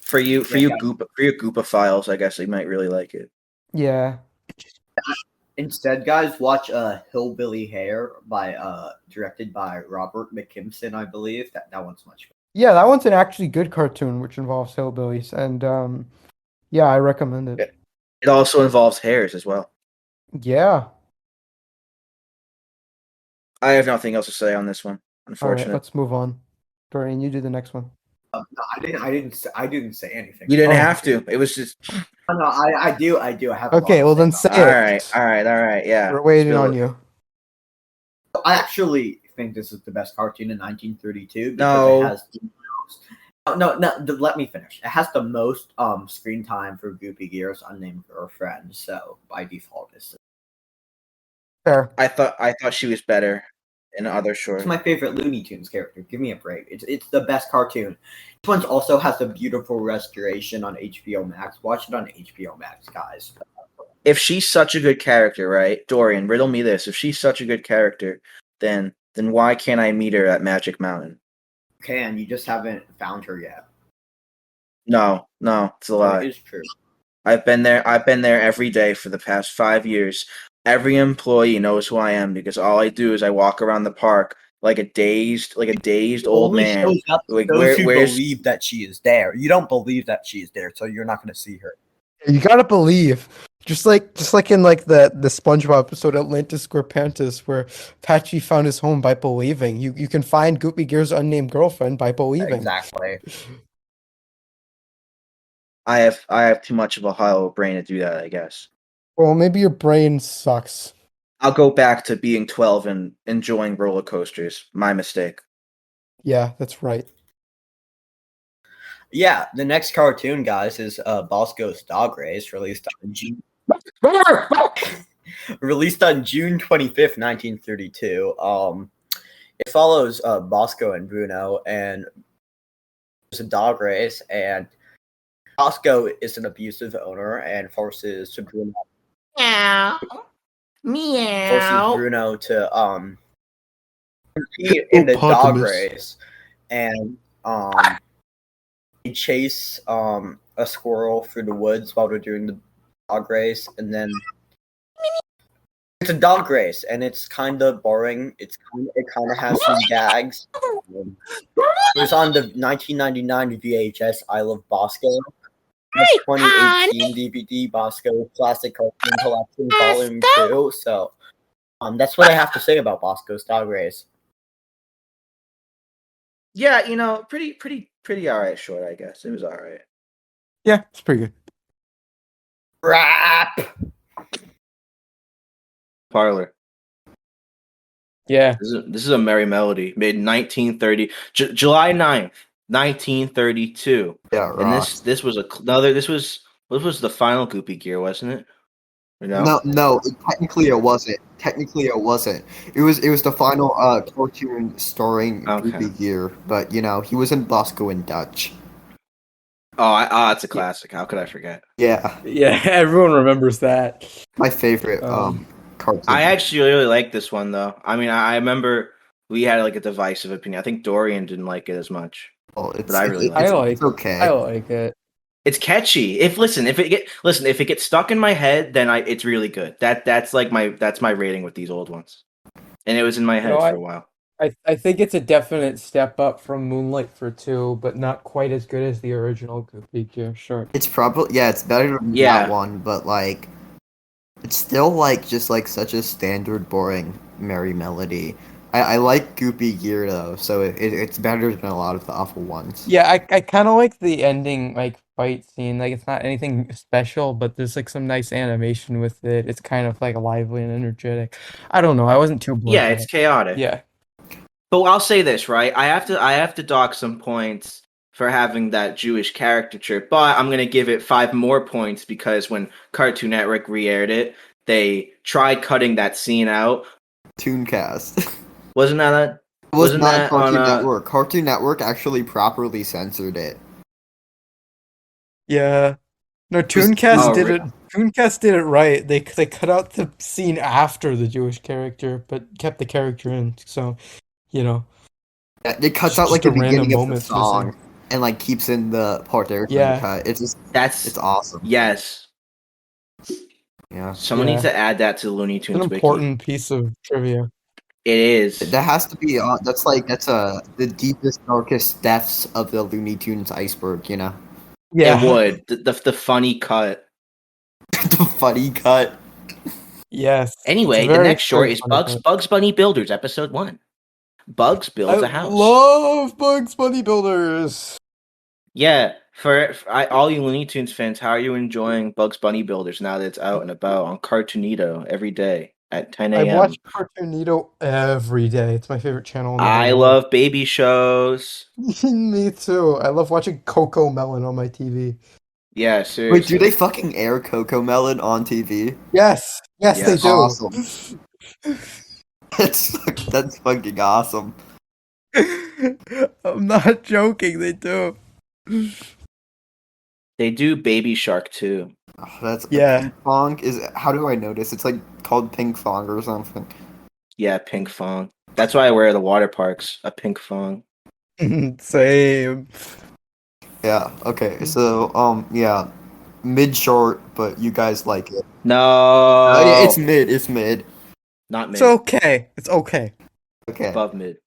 for you Goopophiles, I guess they might really like it. Yeah. Instead, guys, watch Hillbilly Hair directed by Robert McKimson, I believe. That one's much better. Yeah, that one's an actually good cartoon which involves hillbillies, and yeah, I recommend it. It also involves hares as well. Yeah. I have nothing else to say on this one, All right, unfortunately. let's move on. Dorian, you do the next one. No, I didn't say anything. You didn't Oh. have to. It was just Oh, no, I do. I have. Okay, well then say it. all right. Yeah, We're waiting spill on it. you. I actually think this is the best cartoon in 1932 because No. it has the most. No. Let me finish. It has the most screen time for Goopy Gear's unnamed girlfriend. So by default, it's Fair. I thought she was better in other shorts. my favorite Looney Tunes character. Give me a break. It's the best cartoon. This one also has a beautiful restoration on HBO Max. Watch it on HBO Max, guys. If she's such a good character, right? Dorian, riddle me this. If she's such a good character, then why can't I meet her at Magic Mountain? You can. You just haven't found her yet. No, it's a lie. It is true. I've been there every day for the past 5 years. Every employee knows who I am because all I do is I walk around the park like a dazed old Only man. shows up to Like those who where's believe that she is there. You don't believe that she is there, so you're not going to see her. You gotta believe. Just like in like the SpongeBob episode Atlantis Squarepants, where Patchy found his home by believing. You can find Goopy Gear's unnamed girlfriend by believing. Exactly. I have too much of a hollow brain to do that, I guess. Well, maybe your brain sucks. I'll go back to being 12 and enjoying roller coasters. My mistake. Yeah, that's right. Yeah, the next cartoon, guys, is Bosko's Dog Race, released on June 25th, 1932. It follows Bosko and Bruno, and it's a dog race, and Bosko is an abusive owner and forces Bruno to compete in the dog race, and they chase a squirrel through the woods while they're doing the dog race, and then It's a dog race, and it's kind of boring. It kind of has some gags. It was on the 1999 VHS I Love Bosko. The 2018 DVD Bosko Classic Cartoon Collection Volume 2. So, that's what I have to say about Bosko's Dog Race. Yeah, pretty all right short, I guess. It was all right. Yeah, it's pretty good. Rap. Parlor. Yeah. This is a merry melody. Made 1930, July 9th, 1932. Yeah, And rocks. this was what was the final Goopy Gear, wasn't it? Or no? No, technically it wasn't. It was the final cartoon starring Okay. Goopy Geer, but he was in Bosko and Dutch. Oh, it's a classic. How could I forget? Yeah, Yeah, everyone remembers that. my favorite cartoon. I actually really like this one though. I mean, I remember we had like a divisive opinion. I think Dorian didn't like it as much. Oh, but I really like it. It's okay. I like it. It's catchy. If it gets stuck in my head, then it's really good. That's my rating with these old ones. And it was in my head for a while. I think it's a definite step up from Moonlight for Two, but not quite as good as the original Goopy Geer. Sure. It's probably it's better than that one, but like it's still like just like such a standard boring merry melody. I like Goopy Geer though, so it's better than a lot of the awful ones. Yeah, I kind of like the ending like fight scene. Like it's not anything special, but there's like some nice animation with it. It's kind of like lively and energetic. I don't know. I wasn't too bored. Yeah, it's chaotic. Yeah. But I'll say this, right? I have to dock some points for having that Jewish caricature, but I'm gonna give it 5 more points because when Cartoon Network re-aired it, they tried cutting that scene out. Tooncast. Wasn't that? It was not Cartoon Network. Cartoon Network actually properly censored it. Yeah. No, Tooncast did it. Tooncast did it right. They cut out the scene after the Jewish character, but kept the character in. So, Yeah, it cuts out like the beginning of the song and like keeps in the part there. Cut. It's just it's awesome. Yes. Yeah. Someone needs to add that to the Looney Tunes wiki. It's an important piece of trivia. It is. That has to be. That's the deepest, darkest depths of the Looney Tunes iceberg. Yeah. It would. The funny cut. The funny cut. Yes. Anyway, the next short is Bugs Bunny Builders, episode 1. Bugs builds a house. Love Bugs Bunny Builders. Yeah, for all you Looney Tunes fans, how are you enjoying Bugs Bunny Builders now that it's out and about on Cartoonito every day at 10 a.m.? I watch Cartoonito every day. It's my favorite channel. I love baby shows. Me too. I love watching Coco Melon on my TV. Yeah, seriously. Wait, do they fucking air Coco Melon on TV? Yes, they do. Awesome. That's fucking awesome. I'm not joking. They do. They do Baby Shark too. Oh, that's Pink Fong. How do I notice? It's like called Pink Fong or something. Yeah, Pink Fong. That's why I wear the water parks. A Pink Fong. Same. Yeah. Okay. So mid short, but you guys like it. No. It's mid. It's mid. Not mid. It's okay. It's okay. Okay. Above mid.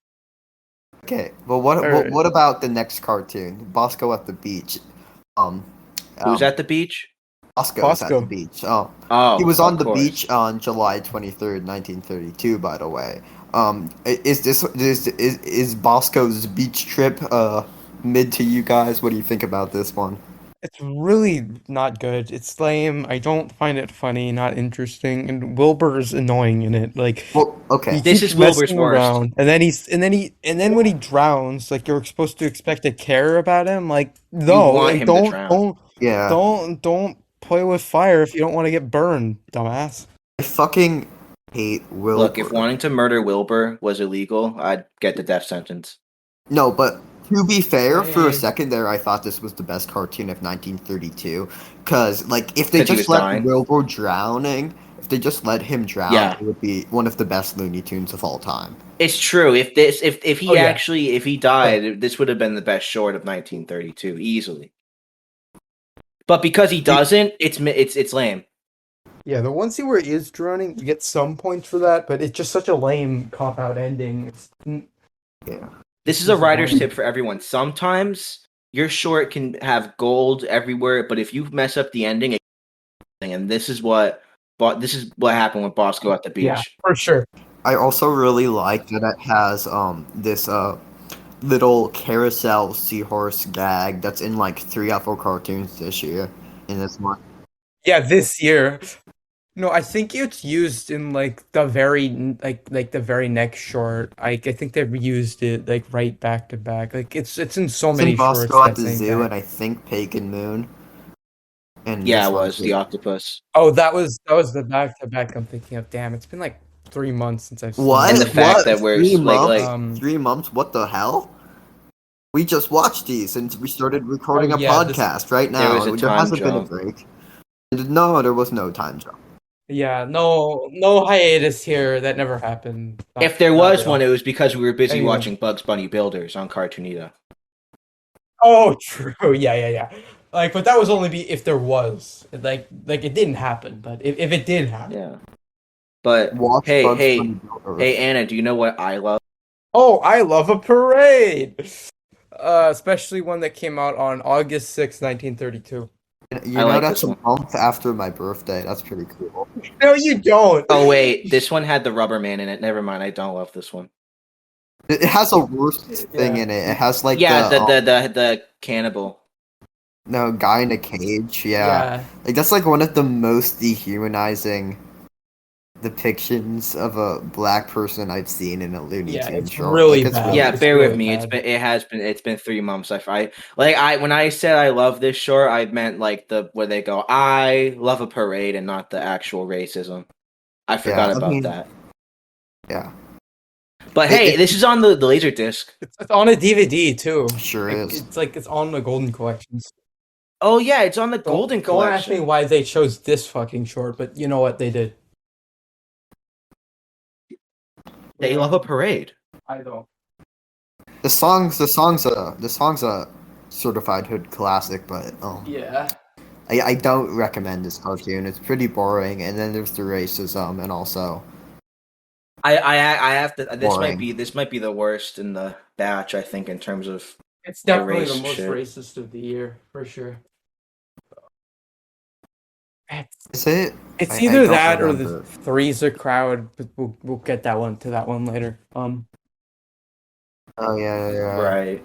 Okay. But what about the next cartoon, Bosko at the Beach? Who's at the beach? Bosko's at the beach. Oh, he was on the beach on July 23rd, 1932. By the way, is Bosko's beach trip mid to you guys? What do you think about this one? It's really not good. It's lame. I don't find it funny, not interesting, and Wilbur's annoying in it. Like, well, okay, this is Wilbur's worst. And then when he drowns, like you're supposed to expect to care about him. Like, no, like, don't play with fire if you don't want to get burned, dumbass. I fucking hate Wilbur. Look, if wanting to murder Wilbur was illegal, I'd get the death sentence. No, but to be fair, for a second there, I thought this was the best cartoon of 1932. Because, like, if they just let Wilbur drowning, if they just let him drown, it would be one of the best Looney Tunes of all time. It's true. If he died, this would have been the best short of 1932 easily. But because he doesn't, it's lame. Yeah, the one scene where he is drowning, you get some points for that, but it's just such a lame cop-out ending. Yeah. This is a writer's tip for everyone. Sometimes your short can have gold everywhere, but if you mess up the ending, and this is what happened with Bosko at the Beach. Yeah, for sure. I also really like that it has this little carousel seahorse gag that's in like 3 out of 4 cartoons this year in this one. Yeah, this year. No, I think it's used in like the very the very next short. I think they've used it like right back to back. Like it's in so It's many in shorts. Bosko at that the same Zoo guy. and I think Pagan Moon. And Yeah, this it one was too. the octopus. Oh, that was the back to back I'm thinking of. Damn, it's been like 3 months since I've seen What? And the it. fact What? that we're 3 like months? 3 months? What the hell? We just watched these and we started recording Oh, a yeah, this- podcast right there now. was a There time hasn't been a jump. break. No, there was no time jump. Yeah, no hiatus here. That never happened. If there Not was at all. one, it was because we were busy Anyway. watching Bugs Bunny Builders on Cartoonita. Oh, true. Yeah. Like, but that was only if there was. Like it didn't happen. But if it did happen. Yeah. But Watch hey, Bugs hey, Bunny Builders. hey, Anna, do you know what I love? Oh, I love a parade. Especially one that came out on August 6th, 1932. You I know like that's this a one. month after my birthday. That's pretty cool. No, you don't. Oh wait, this one had the rubber man in it. Never mind, I don't love this one. It has a worse thing Yeah. in it. It has like Yeah, the the cannibal. no guy in a cage. Yeah. Like that's like one of the most dehumanizing depictions of a black person I've seen in a Looney Yeah, Tunes it's short. really Like, bad. Yeah, It's bear really with me. bad. It's been 3 months. When I said I love this short, I meant like where they go, I love a parade, and not the actual racism. I forgot I about mean, that. Yeah, But hey, this is on the laser disc. It's on a DVD too. sure Like, is. it's on the Golden Collections. Oh yeah, it's on the Don't- Golden Don't ask me Collection. why they chose this fucking short, but you know what they did. They love a parade. I don't. The song's a certified hood classic, but Yeah. I don't recommend this cartoon. It's pretty boring, and then there's the racism, and also I have to. Boring. This might be the worst in the batch. I think in terms of It's definitely race the most shit. racist of the year, for sure. is it? It's I either don't that or remember. the Three's a Crowd, but we'll get to that one later. Oh yeah. Right.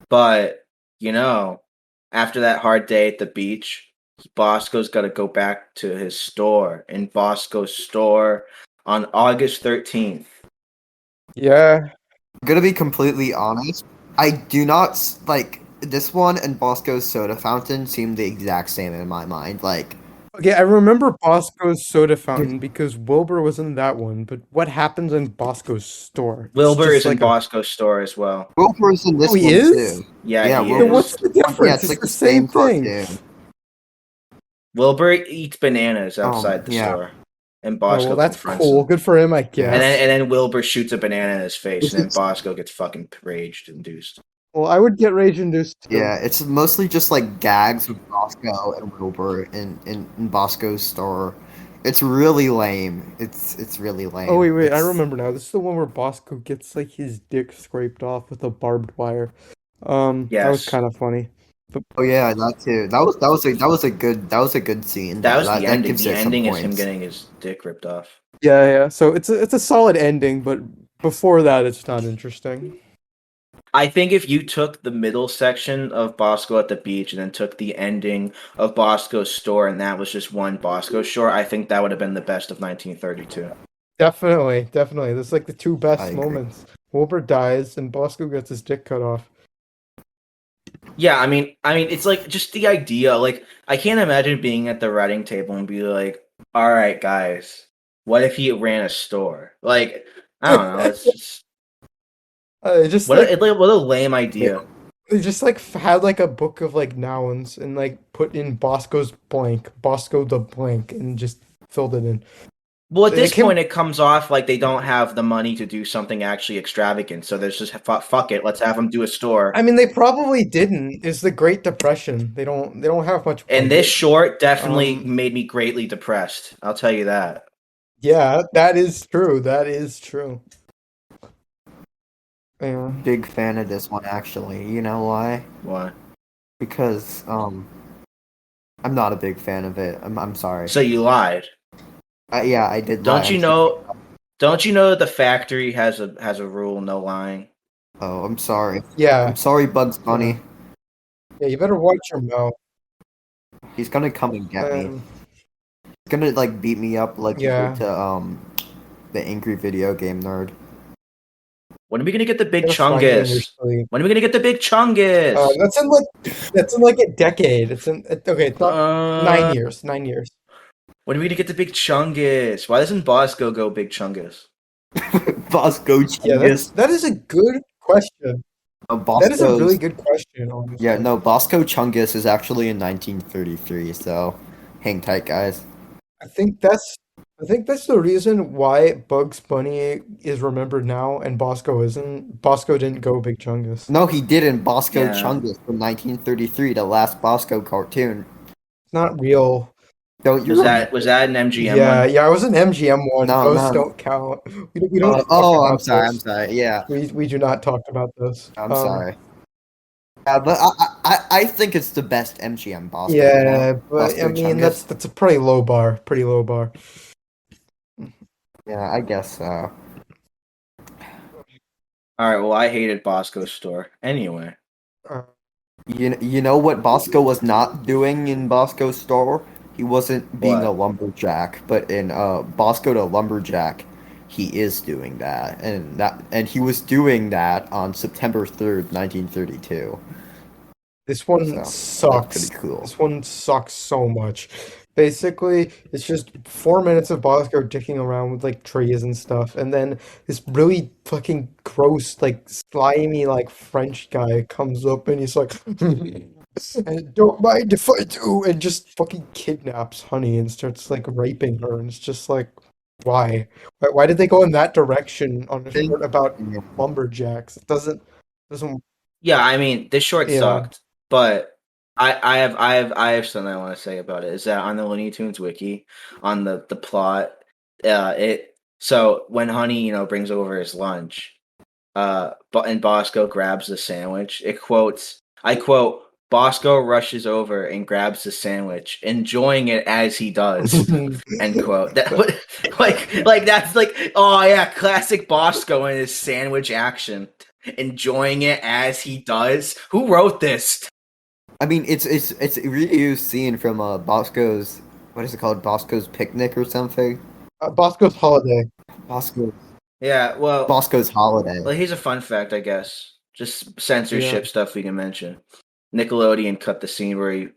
But, after that hard day at the beach, Bosko's got to go back to his store in Bosko's store on August 13th. Yeah. I'm gonna be completely honest. I do not like this one and Bosco's soda fountain seem the exact same in my mind. Like, Okay, I remember Bosko's soda fountain because Wilbur was in that one, but what happens in Bosko's store? It's Wilbur just is in like Bosko's store as well. Wilbur's in this Oh, he one is? too. Yeah, he Then is. what's the difference? Yeah, it's It's like the same thing. cartoon. Wilbur eats bananas outside the yeah. store. And Oh, Bosko well, that's confronts cool. him. Good for him, I guess. And then Wilbur shoots a banana in his face, and then Bosko gets fucking rage induced. Well, I would get rage induced too. Yeah, it's mostly just like gags with Bosco and Wilbur in Bosco's store. It's really lame. It's really lame. Oh, wait, I It's- remember now. This is the one where Bosko gets like his dick scraped off with a barbed wire. That was Yes. kind of funny. Oh yeah, that too. That was a good scene. That was the ending. gives The it some ending is him points. getting his dick ripped off. Yeah. So it's a solid ending, but before that, it's not interesting. I think if you took the middle section of Bosko at the Beach and then took the ending of Bosko's store and that was just one Bosko short, I think that would have been the best of 1932. Definitely. This is like the two I best agree. moments. Wilbur dies and Bosko gets his dick cut off. Yeah, I mean, it's like just the idea. Like, I can't imagine being at the writing table and be like, "All right, guys, what if he ran a store?" Like, I don't know. It's just Just what a lame idea. They just like had like a book of like nouns and like put in Bosko's blank, Bosko the blank, and just filled it in. Well, at They this came- point, it comes off like they don't have the money to do something actually extravagant. So there's just fuck it, let's have them do a store. I mean, they probably didn't. It's the Great Depression. They don't have much. And this budget. short definitely Um, made me greatly depressed. I'll tell you that. Yeah, that is true. That is true. Yeah. Big fan of this one, actually. You know why? Why? Because I'm not a big fan of it. I'm sorry. So you lied. Yeah, I did. Don't lie, you actually. know? Don't you know that the factory has a rule, no lying? Oh, I'm sorry. Yeah. I'm sorry, Bugs Bunny. Yeah, you better watch your mouth. He's gonna come and get me. Um, He's gonna like beat me up like Yeah. he did to the angry video game nerd. When are we gonna get the big Gotta find it in your chungus? sleep. When are we gonna get the big chungus? That's in like a decade. It's not 9 years. 9 years. When are we gonna get the big chungus? Why doesn't Bosko go big chungus? Bosko Yeah, Chungus. that is a good question. That is a Bosko's- really good question. Honestly. Yeah, no, Bosko Chungus is actually in 1933, so hang tight, guys. I think that's the reason why Bugs Bunny is remembered now and Bosko isn't. Bosko didn't go Big Chungus. No, he didn't. Bosko Yeah. Chungus from 1933, the last Bosko cartoon. It's not real. Don't you? Was that an MGM Yeah, one? yeah, I was an MGM one. No, Those no. don't count. We don't. talk Oh, about I'm sorry. those. I'm sorry. Yeah, We do not talk about those. I'm sorry. Yeah, but I think it's the best MGM Bosko. Yeah, but Bosko I mean Chungus. that's a pretty low bar. Pretty low bar. Yeah, I guess so. All right. Well, I hated Bosko's store anyway. Uh, You know what Bosko was not doing in Bosko's store? He wasn't being What? a lumberjack, but in Bosko the Lumberjack, he is doing that, and he was doing that on September 3rd, 1932. This one So, that's sucks. pretty cool. This one sucks so much. Basically, it's just 4 minutes of Bosko dicking around with like trees and stuff, and then this really fucking gross, like slimy, like French guy comes up and he's like, "Don't mind if I do," and just fucking kidnaps Honey and starts like raping her, and it's just like, why? Why did they go in that direction on a short about lumberjacks? It doesn't. Yeah, I mean, this short Yeah. sucked, but I have something I want to say about it. Is that on the Looney Tunes wiki, on the plot, so when Honey brings over his lunch, and Bosko grabs the sandwich, it quotes, I quote, Bosko rushes over and grabs the sandwich, enjoying it as he does. End quote. That like that's like, oh yeah, classic Bosko and his sandwich action. Enjoying it as he does. Who wrote this? I mean, it's a reused scene from Bosko's, what is it called? Bosko's Picnic or something? Bosko's Holiday. Yeah, well, Bosko's Holiday. well, here's a fun fact, I guess. Just censorship Yeah. stuff we can mention. Nickelodeon cut the scene where he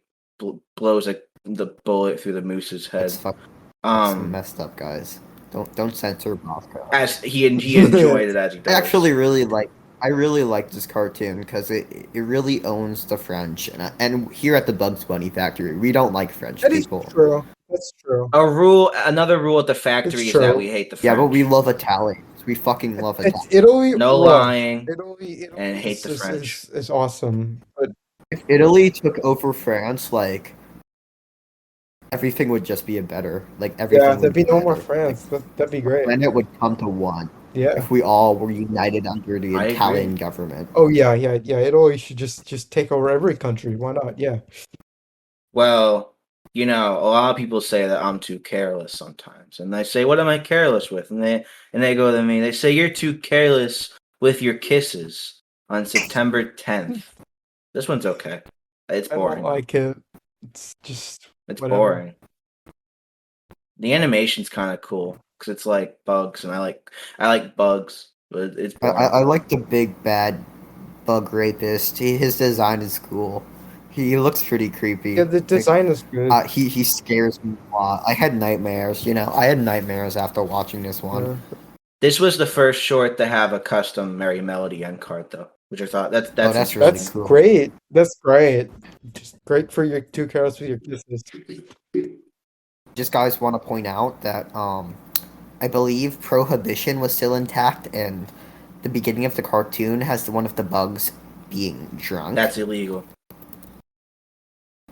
blows the bullet through the moose's head. That's messed up, guys. Don't censor Bosko. As he enjoyed it as he does. I actually really like this cartoon because it really owns the French, and here at the Bugs Bunny factory, we don't like French That is people. true. That's true. Another rule at the factory is true. that we hate the French. Yeah, but we love Italians. We fucking love Italians. Italy. No look, lying. Italy and hate the French. is awesome, but If Italy took over France, like everything would just be better. Like everything. yeah, would there'd be no more better. France. That'd be great. Planet would come to one Yeah. if we all were united under the I Italian agree. government. Oh yeah. Italy should just take over every country. Why not? Yeah. Well, a lot of people say that I'm too careless sometimes, and I say, "What am I careless with?" And they go to me. They say, "You're too careless with your kisses on September 10th." This one's okay. It's I boring. don't like it. It's just It's whatever. boring. The animation's kind of cool because it's like bugs, and I like bugs, but it's boring. I like the big bad bug rapist. His design is cool. He looks pretty creepy. Yeah, the design is good. He scares me a lot. I had nightmares. I had nightmares after watching this one. Yeah. This was the first short to have a custom Merry Melody end card, though, which I thought that's that's really That's cool. great. That's great. Just great for your 2 carrots with your kisses. Just guys want to point out that I believe Prohibition was still intact, and the beginning of the cartoon has one of the bugs being drunk. That's illegal.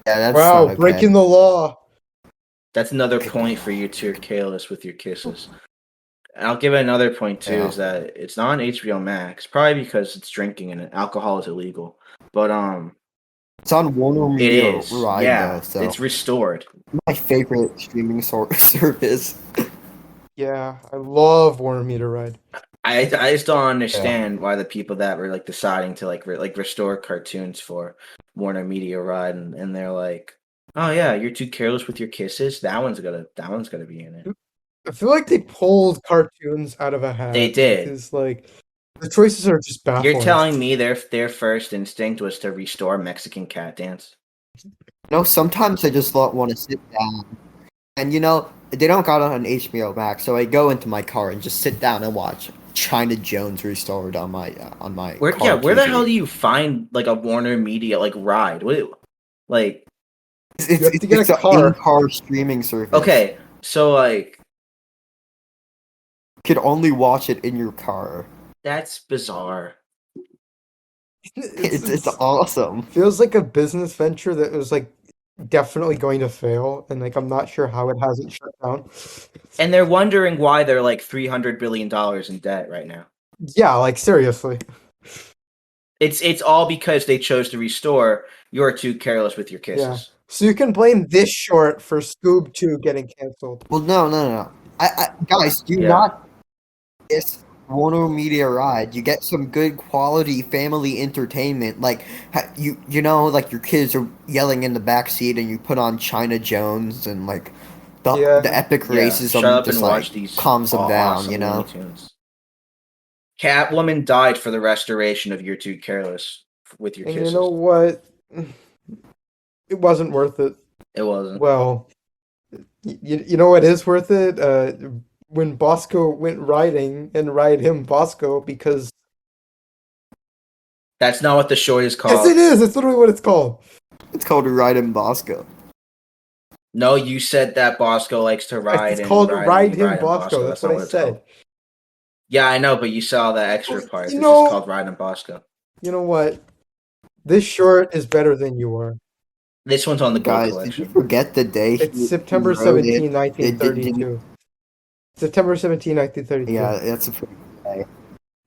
Yeah, that's Wow, not okay. breaking the law. That's another point for you to Careless with your kisses. And I'll give it another point too, is that it's not on HBO Max, probably because it's drinking and alcohol is illegal. But It's on Warner it Media is. Ride, Yeah, though, so it's restored. my favorite streaming service. Yeah, I love Warner Media Ride. I just don't understand why the people that were like deciding to like restore cartoons for Warner Media Ride and they're like, oh yeah, you're too careless with your kisses. That one's gonna be in it. I feel like they pulled cartoons out of a hat. They did. Because, like, the choices are just baffling. You're telling me their first instinct was to restore Mexican Cat Dance? No, sometimes I just want to sit down, and they don't got it on HBO Max, so I go into my car and just sit down and watch China Jones restored on my Where car the TV. hell do you find like a Warner Media like ride? Like It's You have to get it's a car. in-car streaming service. okay, so like You could only watch it in your car. that's bizarre. It's awesome. Feels like a business venture that was, like, definitely going to fail, and, like, I'm not sure how it hasn't shut down. And they're wondering why they're like $300 billion in debt right now. Yeah, like, seriously. It's all because they chose to restore You're Too Careless with Your Kisses. Yeah. So you can blame this short for Scoob 2 getting canceled. Well, no. Guys, do not miss Warner Media Ride. You get some good quality family entertainment. Like like your kids are yelling in the back seat, and you put on China Jones and like the epic races. Shut up just and watch these. calms them down. Awesome Looney Tunes. Catwoman died for the restoration of You're Too Careless with Your And Kisses. you know what? It wasn't worth it. It wasn't. Well, you know what is worth it? When Bosko went riding and ride him Bosko, because That's not what the short is called. yes, it is. It's literally what it's called. It's called Ride in Bosko. No, you said that Bosko likes to ride. It's and called Ride and Him and Bosko. That's what I it's said. called. Yeah, I know, but you saw that extra part. This is know- called Ride and Bosko. You know what? This short is better than you are. This one's on the Gold Guys, did Collection. you forget the day? It's September he wrote 17, it? 1932. September 17, 1932. Yeah, that's a pretty good day.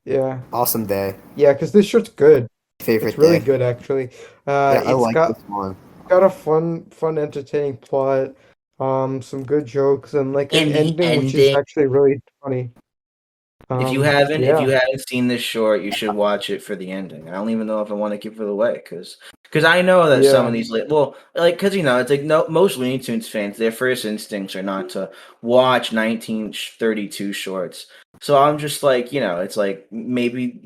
Yeah. Awesome day. Yeah, because this short's good. Favorite It's really day. good, actually. Yeah, I It's like got this one. got a fun, entertaining plot. Some good jokes and like an And the ending, which is ending- actually really funny. If you haven't yeah. seen this short, you should watch it for the ending. I don't even know if I want to give it away because I know that some of these because it's like most Looney Tunes fans, their first instincts are not to watch 1932 shorts. So I'm just like, it's like maybe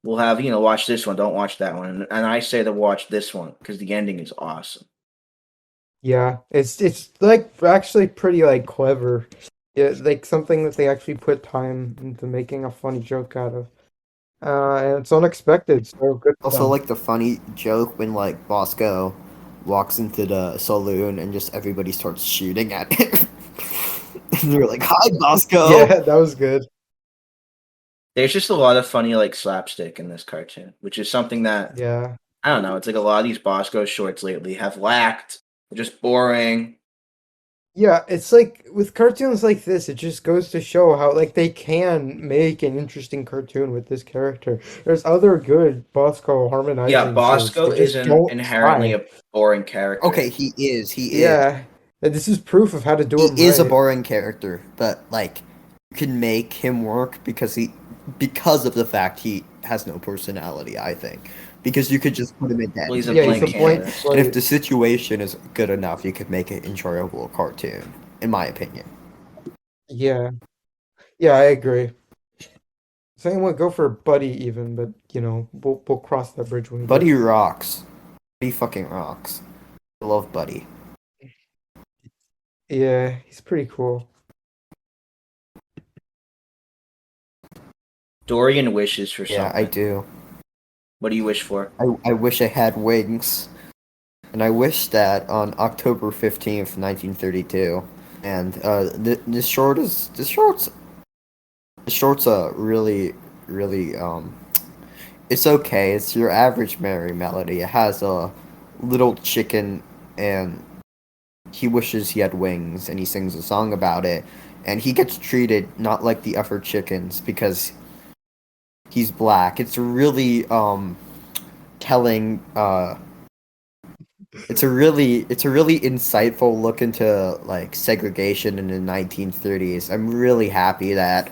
we'll have watch this one, don't watch that one, and I say to watch this one because the ending is awesome. Yeah, it's like actually pretty like clever. Yeah, like something that they actually put time into making a funny joke out of. And it's unexpected, so good. for Also, them. like the funny joke when like Bosko walks into the saloon and just everybody starts shooting at him. And they're like, "Hi, Bosko." Yeah, that was good. There's just a lot of funny like slapstick in this cartoon, which is something that Yeah. I don't know. It's like a lot of these Bosko shorts lately have lacked. They're just boring. Yeah, it's like with cartoons like this, it just goes to show how like they can make an interesting cartoon with this character. There's other good Bosko harmonizing. Yeah, shorts. Bosko They just isn't don't inherently try. a boring character. Okay, he is. He is. Yeah, and this is proof of how to do He him is a right. boring character, but like you can make him work because of the fact he has no personality. I think because you could just put him in that. Well, he's a Yeah, blank he's a blank canvas. And if slate. the situation is good enough, you could make an enjoyable cartoon, in my opinion. Yeah, I agree. Same would go for Buddy even, but we'll cross that bridge when we Buddy rocks. Buddy fucking rocks. I love Buddy. Yeah, he's pretty cool. Dorian wishes for Yeah, something. I do. What do you wish for? I wish I had wings. And I wish that on October 15th, 1932, And this short's a really it's okay. It's your average merry melody. It has a little chicken and he wishes he had wings and he sings a song about it and he gets treated not like the other chickens because he's black. It's really telling it's a really insightful look into like segregation in the 1930s. I'm really happy that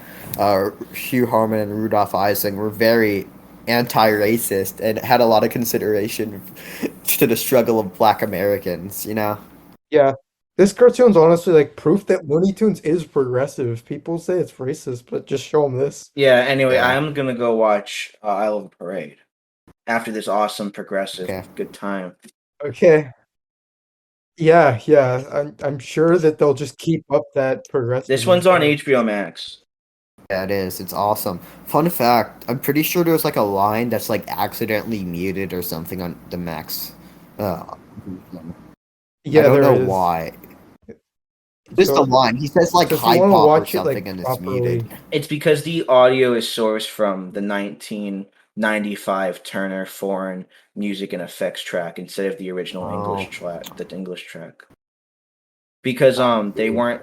Hugh Harman and Rudolph Ising were very anti-racist and had a lot of consideration to the struggle of Black Americans. You know. Yeah. This cartoon's honestly like proof that Looney Tunes is progressive. People say it's racist, but just show them this. Yeah, anyway, Yeah. I'm gonna go watch I Love a Parade after this awesome progressive Okay. good time. Okay. Yeah, I'm sure that they'll just keep up that progressive. This one's on HBO Max. Yeah, it is. It's awesome. Fun fact, I'm pretty sure there's like a line that's like accidentally muted or something on the Max. Yeah, I don't there know is. why. Just So- a line. He says like so if you high wanna pop or watch it, something like, and it's properly- muted. It's because the audio is sourced from the 1995 Turner Foreign Music and Effects track instead of the original English track. Because they weren't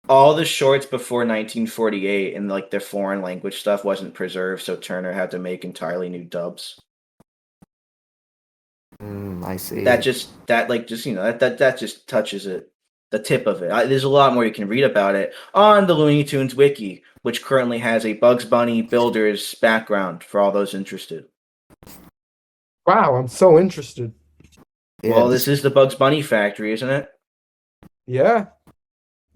all the shorts before 1948 and like their foreign language stuff wasn't preserved, so Turner had to make entirely new dubs. I see. That just touches it, the tip of it. There's a lot more you can read about it on the Looney Tunes wiki, which currently has a Bugs Bunny Builders background for all those interested. Wow, I'm so interested. Yeah, Well, this is the Bugs Bunny factory, isn't it? Yeah.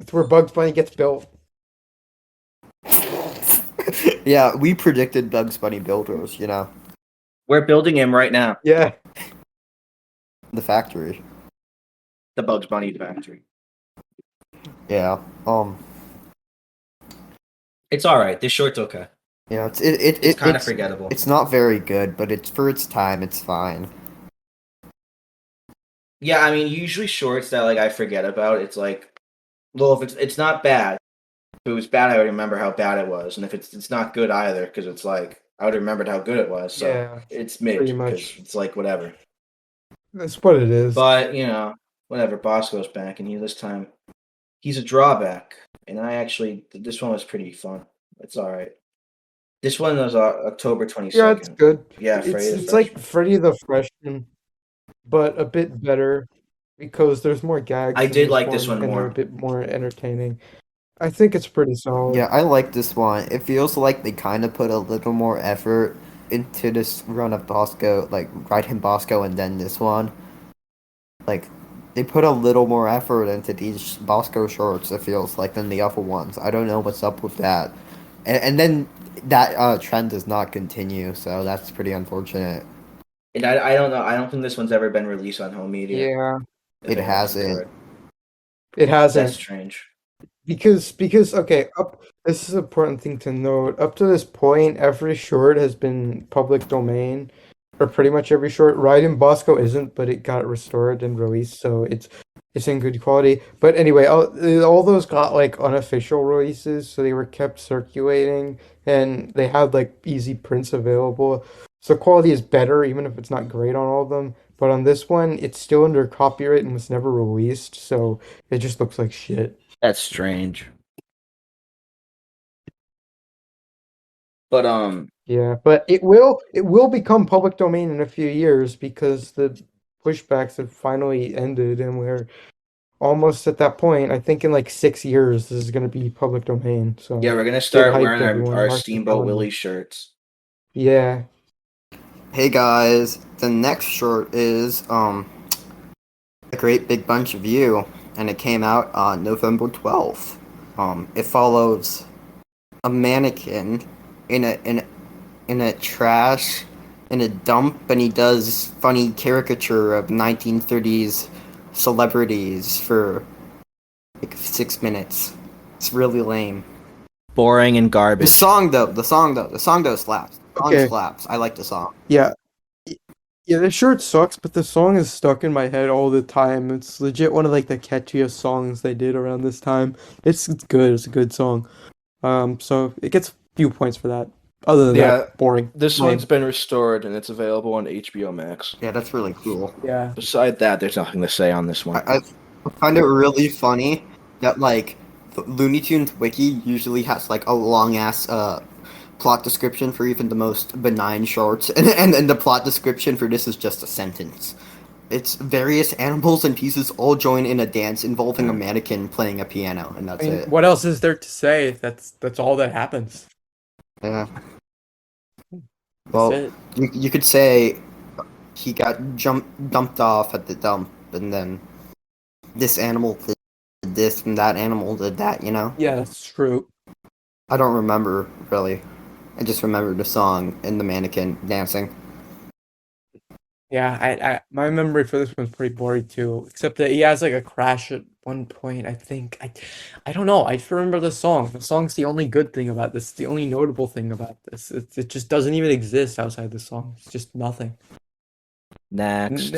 It's where Bugs Bunny gets built. yeah, we predicted Bugs Bunny Builders, you know. We're building him right now. Yeah. The factory. The Bugs Bunny factory. Yeah. It's all right. This short's okay. Yeah, It's kind of forgettable. It's not very good, but it's for its time, it's fine. Yeah, I mean, usually shorts that like I forget about, it's like, well, if it's not bad. If it was bad, I would remember how bad it was, and if it's not good either, because it's like I would have remembered how good it was. So Yeah, it's mid pretty because much. it's like whatever. That's what it is. But whatever. Bosko's back, and this time he's a drawback, and this one was pretty fun. It's all right. This one was October 22nd. Yeah, it's good. Yeah, It's like Freddy the Freshman, but a bit better because there's more gags. I in did like this and one more. they're a bit more entertaining. I think it's pretty solid. Yeah, I like this one. It feels like they kind of put a little more effort into this run of Bosko, like Ride Him Bosko and then this one. Like, they put a little more effort into these Bosko shorts, it feels like, than the other ones. I don't know what's up with that. And then that trend does not continue, so that's pretty unfortunate. And I don't know. I don't think this one's ever been released on home media. Yeah, It hasn't. it hasn't. That's strange. Because okay, this is an important thing to note. Up to this point, every short has been public domain, or pretty much every short. Ride in Bosko isn't, but it got restored and released, so it's in good quality. But anyway, all those got like unofficial releases, so they were kept circulating, and they had like easy prints available. So quality is better, even if it's not great on all of them. But on this one, it's still under copyright and was never released, so it just looks like shit. That's strange. But Yeah, but it will become public domain in a few years because the pushbacks have finally ended and we're almost at that point. I think in like 6 years this is gonna be public domain. So yeah, we're gonna start hyped, wearing everyone. our Mark the Steamboat calendar. Willie shirts. Yeah. Hey guys, the next short is A Great Big Bunch of You, and it came out on November 12th. It follows a mannequin in a trash in a dump, and he does funny caricature of 1930s celebrities for like 6 minutes. It's really lame. Boring and The garbage. song though slaps. The song Okay. slaps. I like the song. Yeah. Yeah, the short sucks, but the song is stuck in my head all the time. It's legit one of like the catchiest songs they did around this time. It's good. It's a good song. So it gets a few points for that. Other than Yeah, that, boring. this Lame. one's been restored and it's available on HBO Max. Yeah, that's really cool. Yeah. Beside that, there's nothing to say on this one. I find it really funny that like the Looney Tunes wiki usually has like a long ass plot description for even the most benign shorts, and the plot description for this is just a sentence. It's various animals and pieces all join in a dance involving a mannequin playing a piano, and that's I mean, it. what else is there to say? That's all that happens. Yeah. That's Well, it. you could say he got dumped off at the dump, and then this animal did this and that animal did that. You know. Yeah, that's true. I don't remember really. I just remember the song and the mannequin dancing. Yeah, I my memory for this one's pretty blurry too, except that he has like a crash at one point, I think. I don't know. I just remember the song. The song's the only good thing about this, the only notable thing about this. It just doesn't even exist outside the song. It's just nothing. Next.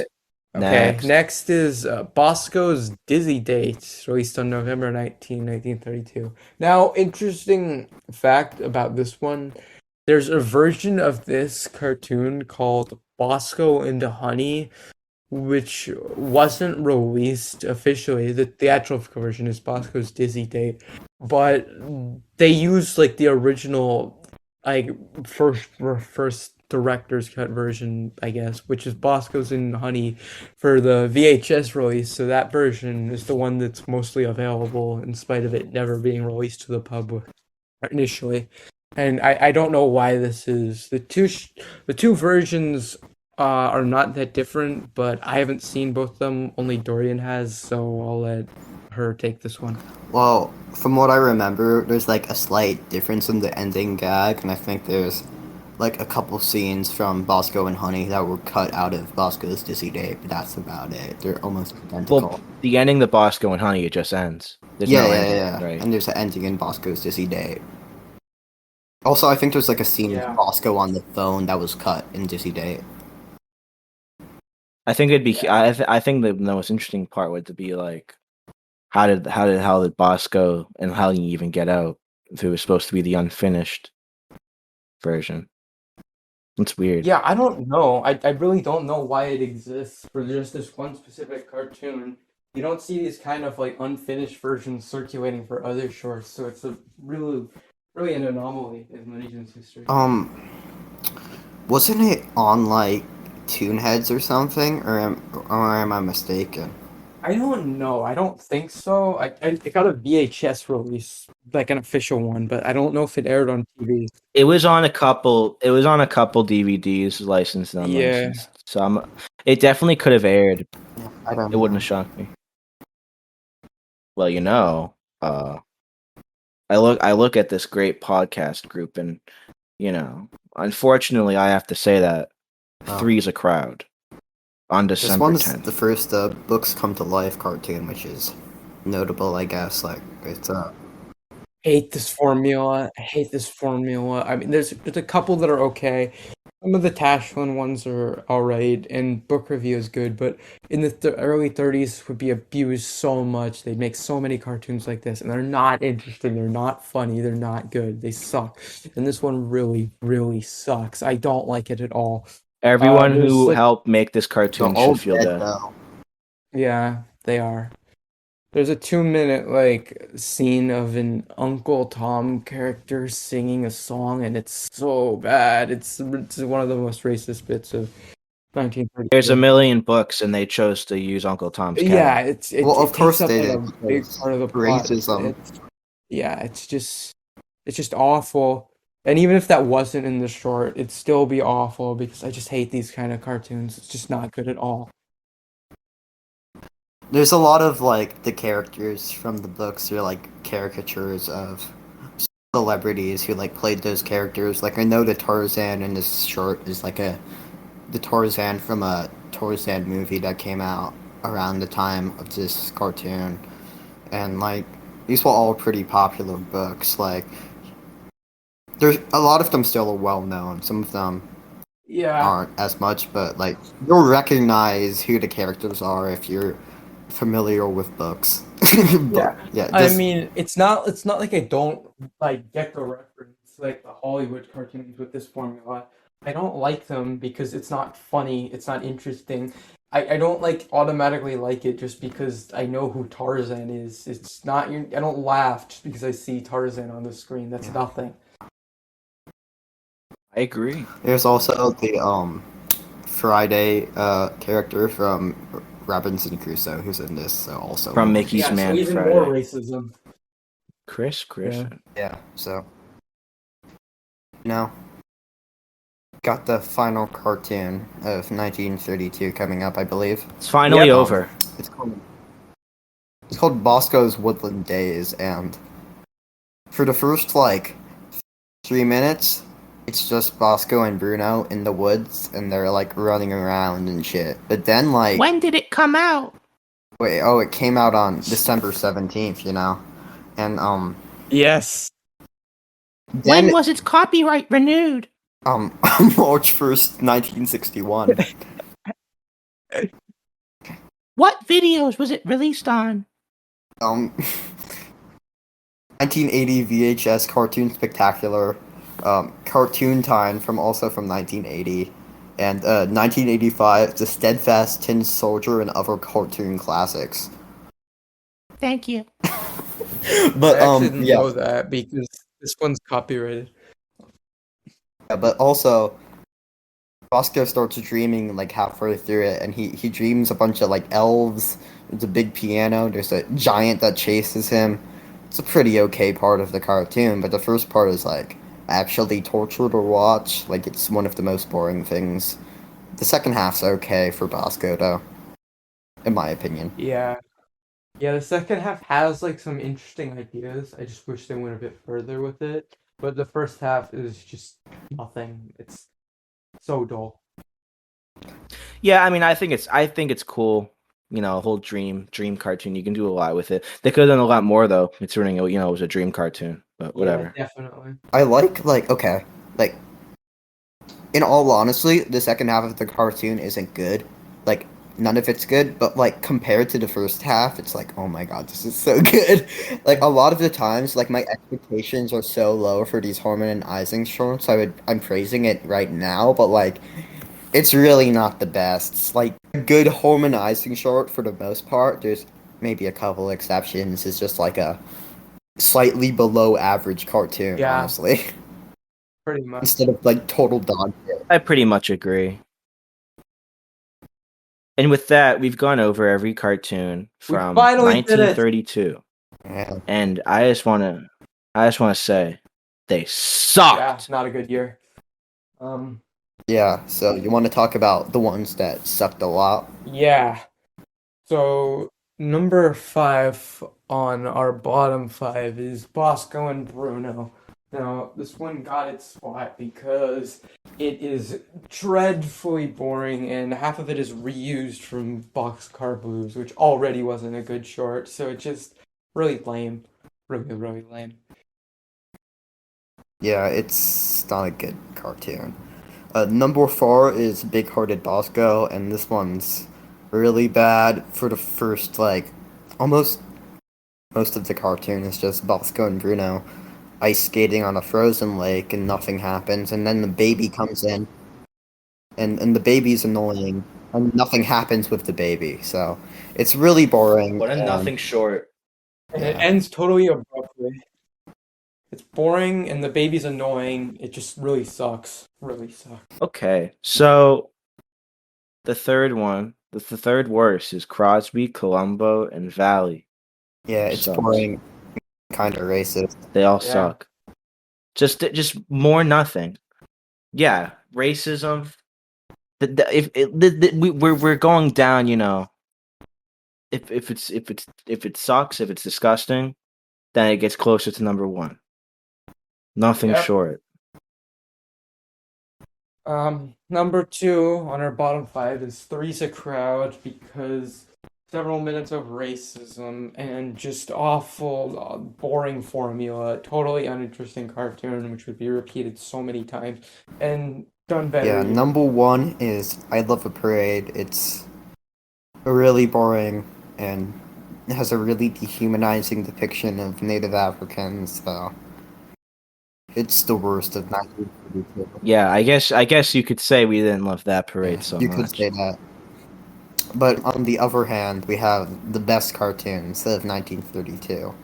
Okay, next is Bosko's Dizzy Date, released on November 1932. Now, interesting fact about this one, there's a version of this cartoon called Bosko and the Honey, which wasn't released officially. The theatrical version is Bosko's Dizzy Date, but they used like the original, like first director's cut version, I guess, which is Bosko's and Honey for the VHS release. So that version is the one that's mostly available, in spite of it never being released to the public initially. And I don't know why this is the two versions are not that different, but I haven't seen both of them. Only Dorian has, so I'll let her take this one. Well, from what I remember, there's like a slight difference in the ending gag, and I think there's like a couple scenes from Bosko and Honey that were cut out of Bosko's Dizzy Date, but that's about it. They're almost identical. Well, the ending of Bosko and Honey, it just ends. There's no ending, right? And there's an ending in Bosko's Dizzy Date. Also, I think there's like a scene with Bosko on the phone that was cut in Dizzy Date. I think it'd be. I think the most interesting part would be like, how did Bosko and Vallee even get out if it was supposed to be the unfinished version? It's weird. Yeah, I don't know. I really don't know why it exists for just this one specific cartoon. You don't see these kind of like unfinished versions circulating for other shorts, so it's a really an anomaly in Looney Tunes history. Wasn't it on like Toonheads or something, or am I mistaken? I don't know. I don't think so. I got a VHS release, like an official one, but I don't know if it aired on TV. It was on a couple. It was on a couple DVDs, licensed and unlicensed. Yeah. So it definitely could have aired. Yeah, I don't know. It wouldn't have shocked me. Well, I look at this great podcast group, and unfortunately, I have to say that 3 is a crowd. On December 10th. This one's the first Books Come to Life cartoon, which is notable, I guess. Like it's hate this formula. I hate this formula. I mean, there's a couple that are okay. Some of the Tashlin ones are alright, and book review is good, but in the early 30s would be abused so much. They'd make so many cartoons like this, and they're not interesting, they're not funny, they're not good, they suck. And this one really, really sucks. I don't like it at all. Everyone who helped make this cartoon should feel that. Yeah, they are. There's a 2-minute scene of an Uncle Tom character singing a song, and it's so bad. It's one of the most racist bits of 1930. There's a million books, and they chose to use Uncle Tom's cat. Yeah, of course they did. A big part of the plot. Racism. It's just awful. And even if that wasn't in the short, it'd still be awful because I just hate these kind of cartoons. It's just not good at all. There's a lot of the characters from the books are caricatures of celebrities who played those characters. I know the Tarzan in this short is the Tarzan from a Tarzan movie that came out around the time of this cartoon, and these were all pretty popular books. There's a lot of them still are well known. Some of them Yeah. aren't as much, but like you'll recognize who the characters are if you're familiar with books. But yeah, I just mean, it's not like I don't like get the reference like the Hollywood cartoons with this formula. I don't like them because it's not funny, it's not interesting. I don't like automatically like it just because I know who Tarzan is. It's not I don't laugh just because I see Tarzan on the screen. That's Yeah. nothing. I agree. there's also the Friday character from Robinson Crusoe who's in this, so also From Mickey's Yeah, so Man even Friday. more racism. Chris. yeah, so got the final cartoon of 1932 coming up, I believe. It's finally Yep. over. It's called Bosko's Woodland Daze, and for the first like 3 minutes, it's just Bosko and Bruno in the woods, and they're like running around and shit. But then like, When did it come out? it came out on December 17th, and Yes. then was its copyright renewed? March 1st, 1961. What videos was it released on? 1980 VHS Cartoon Spectacular, Cartoon Time from 1980, and 1985 The Steadfast Tin Soldier and Other Cartoon Classics. Thank you. But I actually didn't yeah, know that because this one's copyrighted. but also Bosko starts dreaming like halfway through it, and he dreams a bunch of like elves. There's a big piano. There's a giant that chases him. It's a pretty okay part of the cartoon, but the first part is like actually torture to watch. Like it's one of the most boring things. The second half's okay for Bosko though, in my opinion. Yeah. Yeah, the second half has like some interesting ideas. I just wish they went a bit further with it. But the first half is just nothing. It's so dull. Yeah, I mean, I think it's cool. A whole dream cartoon. You can do a lot with it. They could have done a lot more though, considering it was a dream cartoon. But whatever. Yeah, definitely. I okay, like in all honesty, the second half of the cartoon isn't good. Like none of it's good, but like compared to the first half, it's like, oh my god, this is so good. Like a lot of the times, like my expectations are so low for these harmonizing shorts. I'm praising it right now, but like it's really not the best. It's like a good harmonizing short for the most part. There's maybe a couple exceptions. It's just like a slightly below average cartoon, Yeah. honestly. Pretty much. Instead of like total dog shit. I pretty much agree. And with that, we've gone over every cartoon from finally did it! 1932, Yeah. and I just want to say they sucked. Yeah, not a good year. Yeah, so you want to talk about the ones that sucked a lot? Yeah. So number 5 on our bottom 5 is Bosko and Bruno. Now, this one got its spot because it is dreadfully boring, and half of it is reused from Boxcar Blues, which already wasn't a good short, so it's just really lame. Really, really lame. Yeah, it's not a good cartoon. Number 4 is Big Hearted Bosko, and this one's really bad for the first, like, almost most of the cartoon is just Bosko and Bruno ice skating on a frozen lake and nothing happens, and then the baby comes in, and the baby's annoying, and nothing happens with the baby, so it's really boring. What a and- nothing short. And it Yeah. ends totally abruptly. It's boring, and the baby's annoying. It just really sucks. Really sucks. Okay, so the third one, the third worst is Crosby, Columbo, and Vallee. Yeah, it's Sucks. boring, kind of racist. They all Yeah. suck. Just more nothing. Yeah, racism. We're going down. If it sucks, if it's disgusting, then it gets closer to number 1. Nothing Yep. short. Number 2 on our bottom 5 is Three's a Crowd because several minutes of racism and just awful, boring formula, totally uninteresting cartoon which would be repeated so many times. And done better. Yeah, number 1 is I Love a Parade. It's really boring and it has a really dehumanizing depiction of Native Africans, so it's the worst of 1932. Yeah, I guess you could say we didn't love that parade so you much. could say that. But on the other hand, we have the best cartoons of 1932.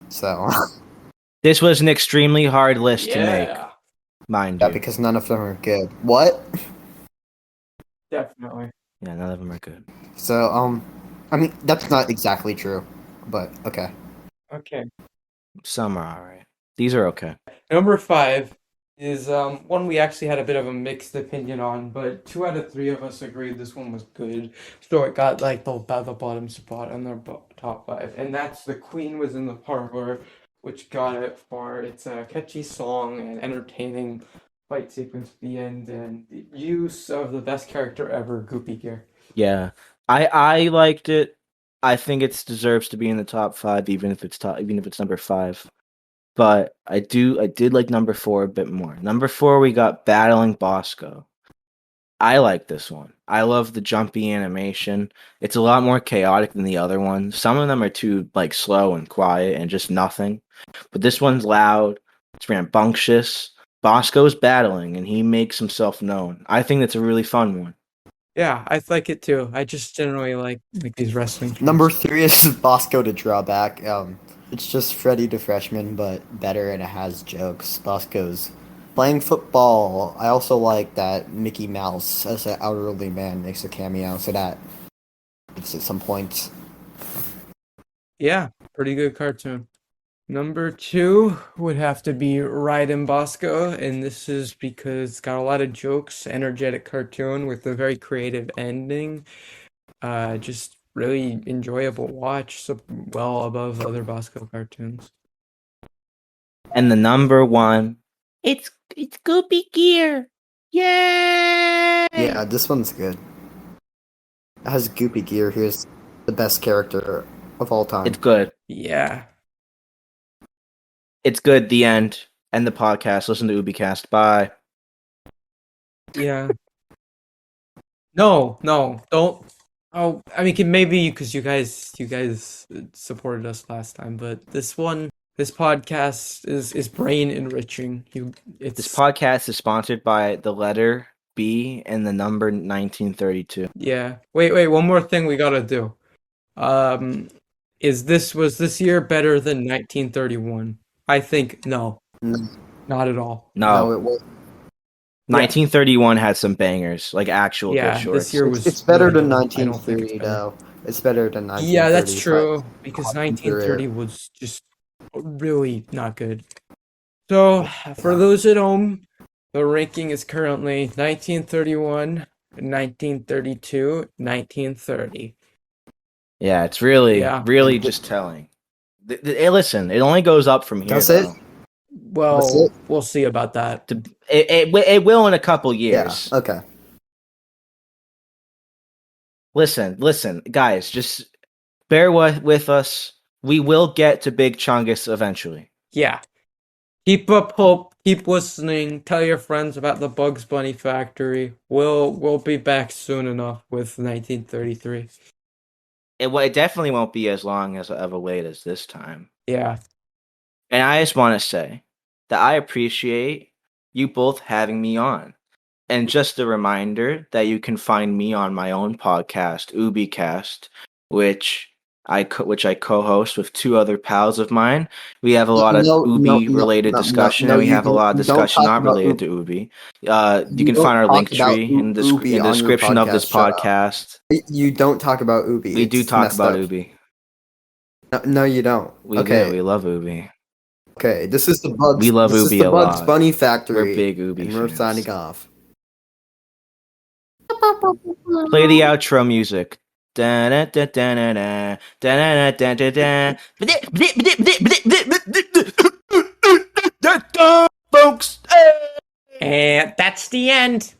So, This was an extremely hard list to make, mind yeah, you. because none of them are good. What? Definitely. Yeah, none of them are good. So, I mean, that's not exactly true, but okay. Okay. Some are alright. These are okay. Number 5 is one we actually had a bit of a mixed opinion on, but 2 out of 3 of us agreed this one was good. So it got like the bottom spot on their top 5, and that's The Queen Was in the Parlor, which got it for its catchy song and entertaining fight sequence at the end, and the use of the best character ever, Goopy Geer. Yeah. I liked it. I think it deserves to be in the top 5, even if it's number 5. But I did like number 4 a bit more. Number 4, we got Battling Bosko. I like this one. I love the jumpy animation. It's a lot more chaotic than the other ones. Some of them are too like slow and quiet and just nothing. But this one's loud. It's rambunctious. Bosko's battling and he makes himself known. I think that's a really fun one. Yeah, I like it too. I just generally like these wrestling. Number 3 is Bosko the Drawback. It's just Freddy the Freshman, but better, and it has jokes. Bosko's playing football. I also like that Mickey Mouse as an elderly man makes a cameo, so that it's at some points. Yeah, pretty good cartoon. Number 2 would have to be Ridin' Bosko, and this is because it's got a lot of jokes, energetic cartoon with a very creative ending. Just really enjoyable watch, so well above other Bosko cartoons. And the number 1, it's Goopy Geer. Yay! Yeah, this one's good. It has Goopy Geer, who's the best character of all time. It's good. Yeah. It's good. The end. End the podcast. Listen to UbiCast. Bye. Yeah. No, don't. Oh, I mean, maybe because you guys supported us last time, but this podcast is brain enriching. This podcast is sponsored by the letter B and the number 1932. Yeah. Wait, one more thing we gotta do. Was this year better than 1931? I think no. Not at all. No, it was. 1931 had some bangers, like actual good shorts. This year was. It's better than I don't think it's 1930, better. though. It's better than 1930. Yeah, that's true, but because I'll 1930 was just really not good. So, for those at home, the ranking is currently 1931, 1932, 1930. Yeah, it's really just telling. Listen, it only goes up from here. That's it? Well, we'll see about that. It will in a couple years. Yeah, okay. Listen, guys, just bear with us. We will get to Big Chungus eventually. Yeah. Keep up hope. Keep listening. Tell your friends about the Bugs Bunny Factory. We'll be back soon enough with 1933. It definitely won't be as long as of a wait as this time. Yeah. And I just want to say that I appreciate you both having me on. And just a reminder that you can find me on my own podcast, UbiCast, which I co-host with 2 other pals of mine. We have a lot of Ubi-related discussion, and we have a lot of discussion not related to Ubi. You can find our link tree in the description of this podcast. You don't talk about Ubi. We do talk about Ubi. No, you don't. We do. We love Ubi. Okay, this is the Bugs. We love Ubi a Bugs lot. Bunny Factory. We're big Ubi and we're fans. signing off. Play the outro music. Folks. And that's the end.